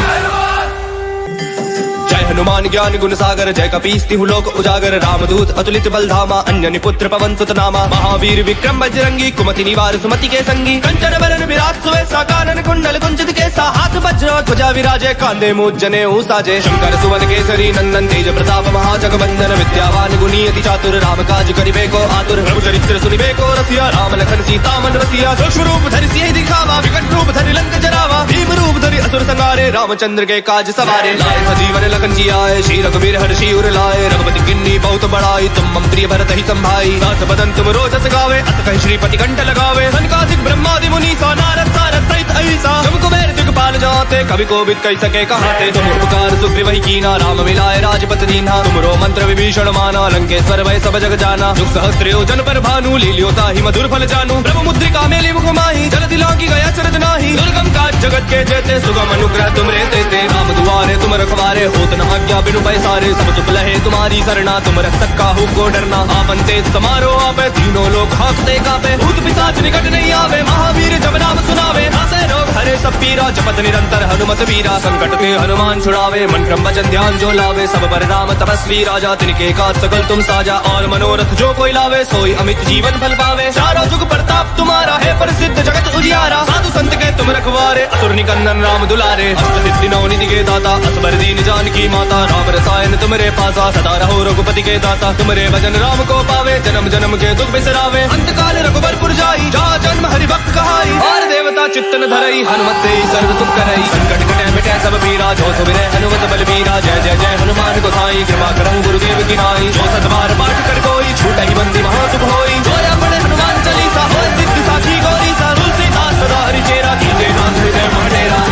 हनुमान ज्ञान गुण सागर जय कपीस तिहु लोक उजागर रामदूत अतुलित बलधामा अन्जनी पुत्र पवन सुत नामा महावीर विक्रम बजरंगी कुमति निवार सुमति के संगी कंचन बरन विराट सुवेसा कानन कुंडल कुंचित केसा हाथ वज्र ध्वजा विराजे कांधे मूज जनेऊ साजे शंकर सुवन केसरी नंदन तेज प्रताप महाजगवंदन विद्यावान गुणी अति चातुर राम काज करिबे को आतुर प्रभु चरित्र सुनिबे को रसिया राम लखन सीता मन रसिया सूक्ष्म रूप धरि सियहि दिखावा विकट रूप धरि लंक जरावा भीम रूप धरि असुर संहारे रामचंद्र के काज सवारे लाए जीवन लखन जी आए श्री रघुवीर हर्षि उर लाए रघुपति किन्नी बहुत बड़ाई तुम मम प्रिय भरत ही संभाई सास बदन तुम रोजस गावे अत कहि श्रीपति कंठ लगावे सनकादिक ब्रह्मादि मुनि सा नारद सारद सहित अहिसा तुम कुबेर दिगपाल जाते कवि कोविद कहि सके कहाते तुम उपकार सुग्रीव ही कीना राम मिलाए राजपत दीन्हा तुमरो मंत्र विभीषण माना लंकेश्वर भय सब जग जाना जुग सहस्त्र योजन पर भानु लील्योता ही मधुर फल जानू ब्रह्म मुद्रिका मेली मुख माही जल दिलांगी गया चरज नाही दुर्गम काज जगत के जेते सुगम अनुग्रह तुम रे तेते राम दुआरे तुम रखवारे होत न आज्ञा बिनु पैसारे सब तुम लहे तुम्हारी सरना तुम रख सक्का हूँ को डरना आपन तेज समारो आपे तीनों लोग हाकते कापे भूत पिशाच निकट नहीं आवे महावीर जब नाम सुनावे नासे रोग हरे सब पीरा जपत निरंतर हनुमत वीरा संकट ते हनुमान छुड़ावे मन क्रम वचन ध्यान जो लावे सब पर राम तपस्वी राजा तिनके का सकल तुम साजा और मनोरथ जो कोई लावे सोई अमित जीवन फल पावे चारों जुग प्रताप तुम्हारा है प्रसिद्ध जगत उजियारा साधु संत के तुम रखवारे असुर निकंदन राम दुलारे अष्ट सिद्धि नौ निधि के दाता असबर दीन जानकी माता राम रसायन तुमरे पासा सदा रहो रघुपति के दाता तुमरे भजन राम को पावे जन्म जन्म के दुख बिसरावे अंत काल रघुबरपुर जाई जा जन्म हरि भक्त कहाई और देवता चित्तन धरई हनुमत से सर्व सुख करई संकट कटे मिटे सब पीरा जो सुमिरै हनुमत बलबीरा जय जय जय हनुमान गोसाई कृपा करहु गुरुदेव की नाई जो सतबार पाठ कर कोई छूटहि बंदी महासुख होई जोया पढ़े हनुमान चालीसा होय सिद्धि साखी गौरी सा तुलसीदास सदा हरि चेरा कीजे नाथ हृदय महडेरा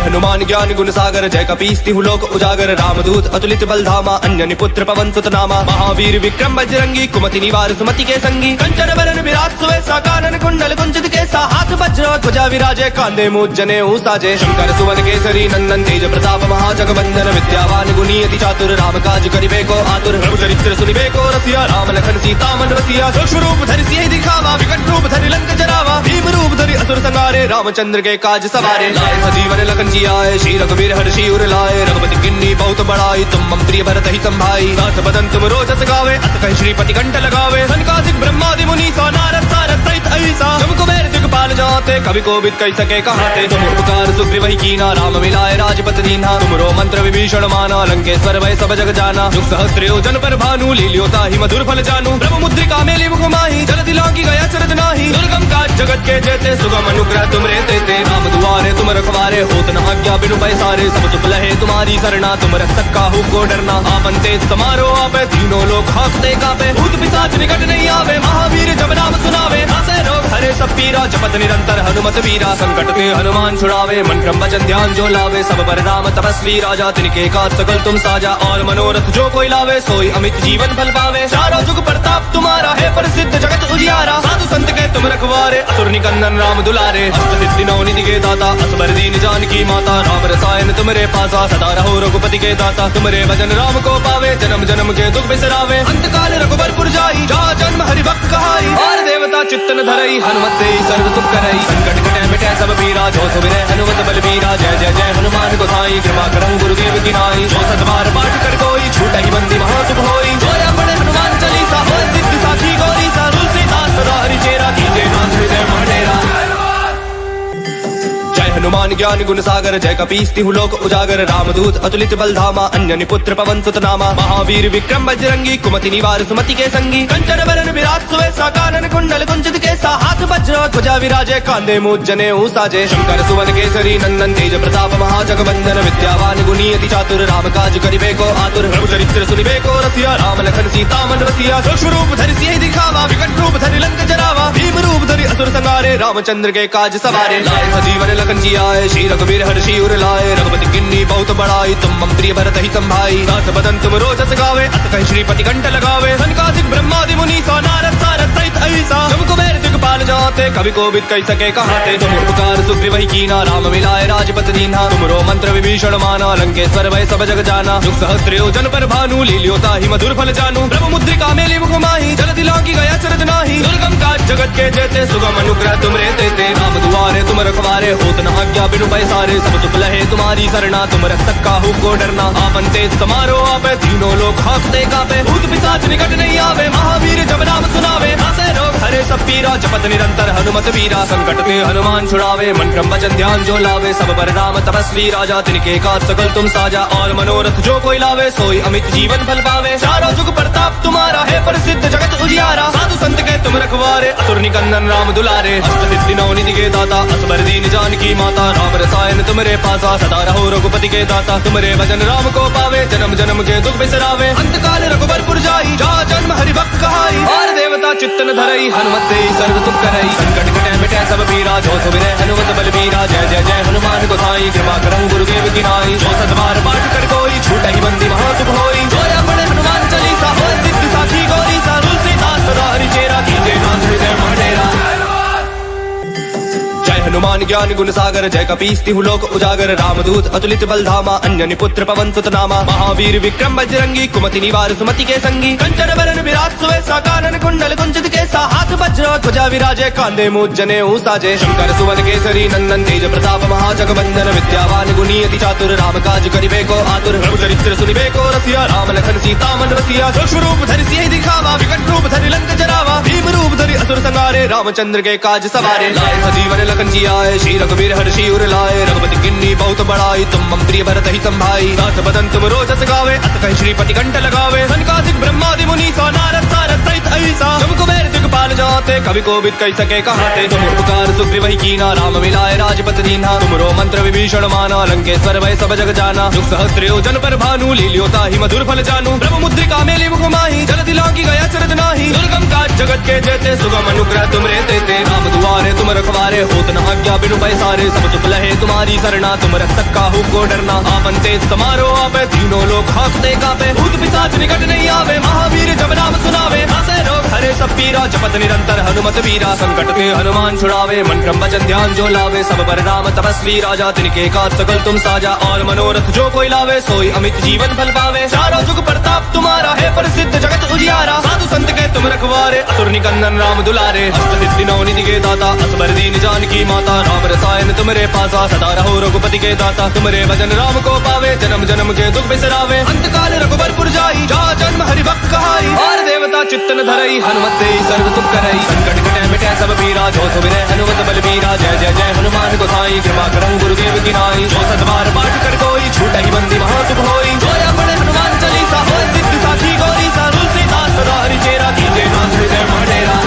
हनुमान हनुमान ज्ञान गुण सागर जय कपीस तिहु लोक उजागर रामदूत अतुलित बल धामा अन्यनि पुत्र पवन सुत नामा महावीर विक्रम बजरंगी कुमति निवार सुमति के संगी कंचन बरन विराट सुवेसा कानन कुंडल कुंचित केसा हाथ वज्र ध्वजा विराजे कांधे मूज जनेऊ साजे शंकर सुवन केसरी नंदन तेज प्रताप महाजगवंदन विद्यावान गुणी अति चातुर राम काज करिबे को आतुर प्रभु चरित्र सुनिबे को रसिया राम लखन सीता मन रसिया सूक्ष्म रूप धरि सियहि दिखावा विकट रूप धरि लंक जरावा भीम रूप धरि असुर संहारे रामचंद्र के काज सवारे लाए जीवन लखन जियाए श्री रघुवीर हर्षि उर लाए रघुपति किन्नी बहुत बड़ाई तुम मम प्रिय भरत ही संभाई सास बदन तुम रोजस गावे अत कहि श्रीपति कंठ लगावे सनकादिक ब्रह्मादि मुनि सा नारद सारद सहित ऐसा तुम कुबेर दिगपाल जाते कवि कोविद कहि सके कहाते तुम उपकार सुग्रीव ही कीना राम मिलाए राजपत दीन्हा तुमरो मंत्र विभीषण माना लंकेश्वर वै सब जग जाना युग सहस्त्र योजन पर भानु लील्योता ही मधुर फल जानू ब्रह्म मुद्रिका मेली मुख माही जलधि लांगी गया चरज नाही दुर्गम काज जगत के जेते सुगम अनुग्रह तुम रे देते राम दुआरे तुम रखवारे होत न आज्ञा बिनु पैसारे सब तुम लहे तुम्हारी सरना तुम रक्षक काहू को डरना आपन तेज समारो आपे तीनों लोग हाँकते कापे भूत पिशाच निकट नहीं आवे महावीर जब नाम सुनावे नासे रोग हरे सब पीरा जपत निरंतर हनुमत वीरा संकट ते हनुमान छुड़ावे मन क्रम वचन ध्यान जो लावे सब पर राम तपस्वी राजा तिनके काज सकल तुम साजा और मनोरथ जो कोई लावे सोई अमित जीवन फल पावे चारों जुग प्रताप तुम्हारा है प्रसिद्ध जगत उजियारा साधु संत के तुम रखवारे असुर निकंदन राम दुलारे अष्ट सिद्धि नौ निधि के दाता असबर दीन जानकी माता राम रसायन तुमरे पासा सदा रहो रघुपति के दाता तुमरे भजन राम को पावे जन्म जन्म के दुख बिसरावे अंत काल रघुबरपुर जाई जा जन्म हरि भक्त कहाई और देवता चित्तन धरई हनुमत से सर्व सुख करई संकट कटे मिटे सब पीरा जो सुमिरै हनुमत बलबीरा जय जय जय हनुमान गोसाई कृपा करहु गुरुदेव की नाई जो सतबार पाठ कर कोई छूटहि बंदी महासुख होई जो अपने हनुमान चालीसा होय सिद्ध साखी गौरी सा तुलसीदास सदा हरि चेरा कीजे नाथ हृदय महडेरा हनुमान ज्ञान गुण सागर जय कपीस तिहु लोक उजागर रामदूत अतुलित बल धामा अन्यनि पुत्र पवन सुत नामा महावीर विक्रम बजरंगी कुमति निवार सुमति के संगी कंचन बरन विराट सुवेसा कानन कुंडल कुंचित केसा हाथ वज्र ध्वजा विराजे कांधे मूज जनेऊ साजे शंकर सुवन केसरी नंदन तेज प्रताप महाजगवंदन विद्यावान गुणी अति चातुर राम काज करिबे को आतुर प्रभु चरित्र सुनिबे को रसिया राम लखन सीता मन रसिया सूक्ष्म रूप धरि सियहि दिखावा विकट रूप धरि लंक जरावा भीम रूप धरि असुर संहारे रामचंद्र के काज सवारे लाए जीवन लखन जियाए श्री रघुवीर हर्षि उर लाए रघुपति किन्नी बहुत बड़ाई तुम मम प्रिय भरत ही संभाई सास बदन तुम रोजस गावे अत कहि श्रीपति कंठ लगावे सनकादिक ब्रह्मादि मुनि सा नारद सारद सहित ऐसा तुम कुबेर दिगपाल जाते कवि कोविद कहि सके कहाते तुम उपकार सुग्रीव ही कीना राम मिलाए राजपत दीन्हा तुमरो मंत्र विभीषण माना लंकेश्वर वै सब जग जाना युग सहस्त्र योजन पर भानु लील्योता ही मधुर फल जानू ब्रह्म मुद्रिका मेली मुख माही जलधि लांगी गया चरज नाही दुर्गम काज जगत के जेते सुगम अनुग्रह तुम रे देते राम दुआरे तुम रखवारे होत न आज्ञा बिनु पैसारे सब तुम लहे तुम्हारी सरना तुम रक्षक काहू को डरना आपन तेज समारो आपे तीनों लोग हाँकते कापे भूत पिशाच निकट नहीं आवे महावीर जब नाम सुनावे नासे रोग हरे सब पीरा जपत निरंतर हनुमत वीरा संकट ते हनुमान छुड़ावे मन क्रम वचन ध्यान जो लावे सब पर राम तपस्वी राजा तिनके काज सकल तुम साजा और मनोरथ जो कोई लावे सोई अमित जीवन फल पावे चारों जुग प्रताप तुम्हारा है प्रसिद्ध जगत उजियारा साधु संत के तुम रखवारे असुर निकंदन राम दुलारे अष्ट सिद्धि नौ निधि के दाता असबर दीन जानकी माता राम रसायन तुमरे पासा सदा रहो रघुपति के दाता तुमरे भजन राम को पावे जन्म जन्म के दुख बिसरावे अंत काल रघुबरपुर जाई जा जन्म हरि भक्त कहाई और देवता चित्तन धरई हनुमत से सर्व सुख करई संकट कटे मिटे सब पीरा जो सुमिरै हनुमत बलबीरा जय जय जय हनुमान गोसाई कृपा करहु गुरुदेव की नाई जो सतबार पाठ कर कोई छूटहि बंदी महासुख होई जो अपने हनुमान चालीसा होय सिद्ध साखी गौरी सा तुलसीदास सदा हरि चेरा कीजे नाथ हृदय महडेरा हनुमान ज्ञान गुण सागर जय कपीस तिहु लोक उजागर रामदूत अतुलित बल धामा अन्यनि पुत्र पवन सुत नामा महावीर विक्रम बजरंगी कुमति निवार सुमति के संगी कंचन बरन विराट सुवेसा कानन कुंडल कुंचित केसा हाथ वज्र ध्वजा विराजे कांधे मूज जनेऊ साजे शंकर सुवन केसरी नंदन तेज प्रताप महाजगवंदन विद्यावान गुणी अति चातुर राम काज करिबे को आतुर प्रभु चरित्र सुनिबे को रसिया राम लखन सीता मन रसिया सूक्ष्म रूप धरि सियहि दिखावा विकट रूप धरि लंक जरावा भीम रूप धरि असुर संहारे रामचंद्र के काज सवारे लाए जीवन लखन जियाए श्री रघुवीर हर्षि उर लाए रघुपति किन्नी बहुत बड़ाई तुम मम प्रिय भरत ही संभाई सास बदन तुम रोजस गावे अत कहि श्रीपति कंठ लगावे सनकादिक ब्रह्मादि मुनि सा नारद सारद सहित ऐसा तुम कुबेर दिगपाल जाते कवि कोविद कहि सके कहाते तुम उपकार सुग्रीव ही कीना राम मिलाए राजपत दीन्हा तुमरो मंत्र विभीषण माना लंकेश्वर वै सब जग जाना युग सहस्त्र योजन पर भानु लील्योता ही मधुर फल जानू ब्रह्म मुद्रिका मेली मुख माही जलधि लांगी गया चरज नाही दुर्गम काज जगत के जेते सुगम अनुग्रह तुम तुमरे देते राम दुआरे तुम रखवारे होत न आज्ञा बिनु पैसारे सब चुप लहे तुम्हारी सरना तुम रख सक्का हो को डरना आपन तेज समारो आपे तीनों लोग हाकते कापे भूत पिशाच निकट नहीं आवे महावीर जब नाम सुनावे हासे रोग हरे सब पीरा जपत निरंतर हनुमत वीरा संकट ते हनुमान छुड़ावे मन क्रम वचन ध्यान जो लावे सब पर राम तपस्वी राजा तिनके काज सकल तुम साजा और मनोरथ जो कोई लावे सोई अमित जीवन फल पावे चारों जुग प्रताप तुम्हारा है प्रसिद्ध जगत उजियारा साधु संत के तुम रखवारे असुर निकंदन राम दुलारे अष्ट सिद्धि नौ निधि के दाता असबर दीन जानकी माता राम रसायन तुमरे पासा सदा रहो रघुपति के दाता तुमरे भजन राम को पावे जन्म जन्म के दुख बिसरावे अंत काल रघुबरपुर जाई जा जन्म हरि भक्त कहाई और देवता चित्तन धरई हनुमत से सर्व सुख करई संकट कटे मिटे सब पीरा जो सुमिरै हनुमत बलबीरा जय जय जय हनुमान गोसाई कृपा करहु गुरुदेव की नाई जो सतबार पाठ कर कोई छूटहि बंदी महासुख होई जो अपने हनुमान चालीसा होय सिद्ध साखी गौरी सा तुलसीदास सदा हरि चेरा कीजे नाथ हृदय मडेरा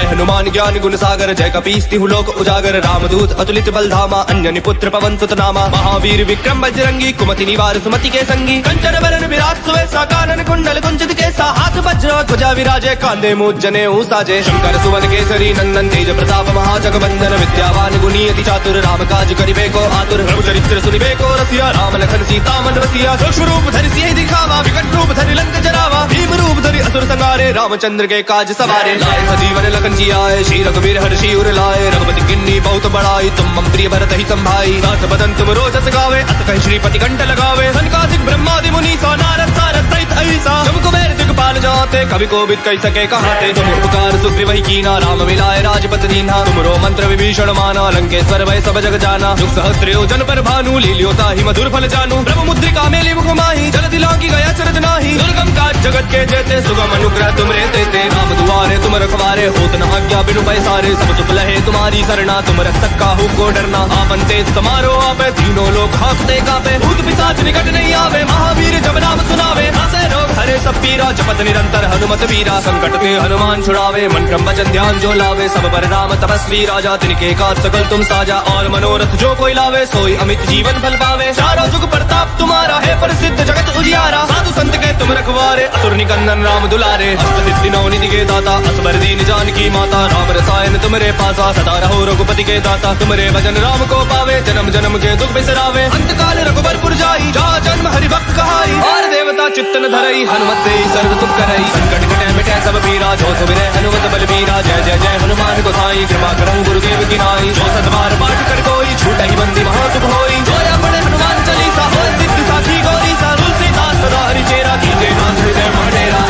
हनुमान ज्ञान गुण सागर जय कपीस तिहु लोक उजागर रामदूत अतुलित बल धामा अंजनी पुत्र पवन सुत नामा महावीर विक्रम बजरंगी कुमति निवार सुमति के संगी कंचन बरन विराट सुवेसा कानन कुंडल कुंचित केसा हाथ वज्र ध्वजा विराजे कांधे मूज जनेऊ साजे शंकर सुवन केसरी नंदन तेज प्रताप महाजगवंदन विद्यावान गुणी अति चातुर राम काज करिबे को आतुर प्रभु चरित्र सुनिबे को रसिया राम लखन सीता मन रसिया सूक्ष्म रूप धरि सियहि दिखावा विकट रूप धरि लंक जरावा भीम रूप धरि असुर संहारे रामचंद्र के काज सवारे लाए जीवन लखन आए श्री रघुवीर हर्षि उर लाए रघुपति किन्नी बहुत बड़ाई तुम मम प्रिय भरत ही संभाई सास बदन तुम रोजस गावे अत कहि श्रीपति कंठ लगावे सनकादिक ब्रह्मादि मुनि सा नारद सारद सहित ऐसा तुम कुबेर दिक्पाल जाते कवि कोविद कहि सके कहाते तुम उपकार सुग्रीव ही कीना राम मिलाए राजपत दीन्हा तुमरो मंत्र विभीषण माना लंकेश्वर वै सब जग जाना जुग सहस्त्रयो जन पर भानु लील्योता ही मधुर फल जानू ब्रह्म मुद्रिका मेली मुख माही जलधि लांघी गया चरज नाही दुर्गम काज जगत के जेते सुगम अनुग्रह तुमरे देते राम दुआरे तुम रखवारे होत न आज्ञा बिनु पैसारे सब चुप लहे तुम्हारी सरना तुम रख सक्का हो को डरना आपन तेज समारो आपे तीनों लोग हाकते कापे भूत पिशाच निकट नहीं आवे महावीर जब नाम सुनावे हासे रोग हरे सब पीरा जपत निरंतर हनुमत वीरा संकट ते हनुमान छुड़ावे मन क्रम वचन ध्यान जो लावे सब पर राम तपस्वी राजा तिनके काज सकल तुम साजा और मनोरथ जो कोई लावे सोई अमित जीवन फल पावे चारों जुग प्रताप तुम्हारा है प्रसिद्ध जगत उजियारा साधु संत के तुम रखवारे असुर निकंदन राम दुलारे अष्ट सिद्धि नौ निधि के दाता असबर दीन जानकी माता राम रसायन तुमरे पासा सदा रहो रघुपति के दाता तुमरे भजन राम को पावे जन्म जन्म के दुख बिसरावे अंत काल रघुबरपुर जाई जा जन्म हरि भक्त कहाई और देवता चित्तन धरई हनुमत से सर्व सुख करई संकट कटे मिटे सब पीरा जो सुमिरै हनुमत बलबीरा जय जय जय हनुमान गोसाई कृपा करहु गुरुदेव की नाई जो सतबार पाठ कर कोई छूटहि बंदी महासुख होई जो अपने हनुमान चालीसा होय सिद्ध साखी गौरी सा तुलसीदास सदा हरि चेरा कीजे नाथ हृदय मडेरा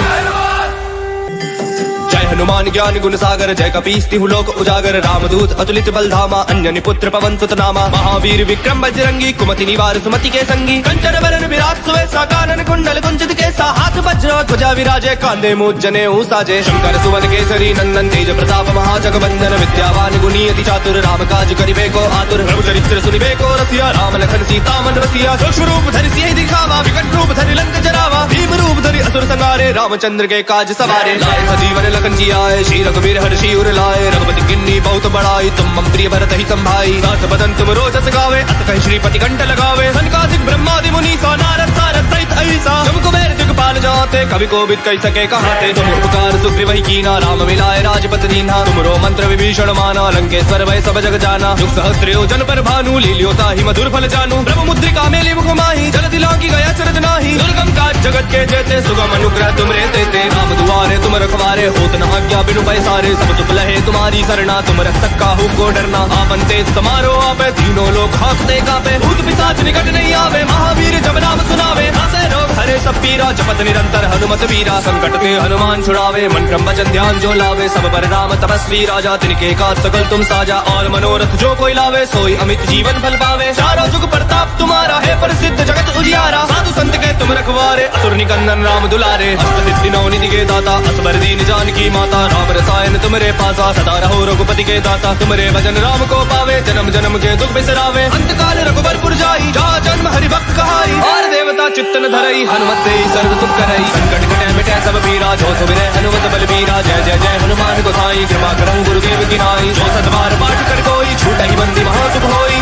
हनुमान ज्ञान गुण सागर जय कपीस तिहु लोक उजागर रामदूत अतुलित बल धामा अंजनी पुत्र पवन सुत नामा महावीर विक्रम बजरंगी कुमति निवार सुमति के संगी कंचन बरन विराट सुवेसा कानन कुंडल कुंचित केसा हाथ वज्र ध्वजा विराजे कांधे मूज जनेऊ साजे शंकर सुवन केसरी नंदन तेज प्रताप महाजगवंदन विद्यावान गुणी अति चातुर राम काज करिबे को आतुर प्रभु चरित्र सुनिबे को रसिया राम लखन सीता मन रसिया सूक्ष्म रूप धरि सियहि दिखावा विकट रूप धरि लंक जरावा भीम रूप धरि असुर संहारे रामचंद्र के काज सवारे लाए जीवन लखन आए श्री रघुवीर हर्षि उर लाए रघुपति किन्नी बहुत बड़ाई तुम मम प्रिय भरत ही संभाई सास बदन तुम रोजस गावे अत कहि श्रीपति कंठ लगावे सनकादिक ब्रह्मादि मुनि सा नारद सारद सहित ऐसा तुम कुबेर दिक्पाल जाते कवि कोविद कहि सके कहाते तुम उपकार सुग्रीव ही कीना राम मिलाए राजपत दीन्हा तुमरो मंत्र विभीषण माना लंकेश्वर वै सब जग जाना जुग सहस्त्रयो जन पर भानु लील्योता ही मधुर फल जानू ब्रह्म मुद्रिका मेली मुख माही जलधि लांघी गया चरज नाही दुर्गम काज जगत के जेते सुगम अनुग्रह तुमरे देते राम दुआरे तुम रखवारे होत न आज्ञा बिनु पैसारे सब चुप लहे तुम्हारी सरना तुम रख सक्का हो को डरना आपन तेज समारो आपे तीनों लोग हाकते कापे भूत पिशाच निकट नहीं आवे महावीर जब नाम सुनावे हासे रोग हरे सब पीरा जपत निरंतर हनुमत वीरा संकट ते हनुमान छुड़ावे मन क्रम वचन ध्यान जो लावे सब पर राम तपस्वी राजा तिनके काज सकल तुम साजा और मनोरथ जो कोई लावे सोई अमित जीवन फल पावे चारों जुग प्रताप तुम्हारा है प्रसिद्ध जगत उजियारा साधु संत के तुम रखवारे असुर निकंदन राम दुलारे अष्ट सिद्धि नौ निधि के दाता असबर दीन जानकी माता राम रसायन तुमरे पासा सदा रहो रघुपति के दाता तुमरे भजन राम को पावे जन्म जन्म के दुख बिसरावे अंत काल रघुबरपुर जाई जा जन्म हरि भक्त कहाई और देवता चित्तन धरई हनुमत से सर्व सुख करई संकट कटे मिटे सब पीरा जो सुमिरै हनुमत बलबीरा जय जय जय हनुमान गोसाई कृपा करहु गुरुदेव की नाई जो सतबार पाठ कर कोई छूटहि बंदी महासुख होई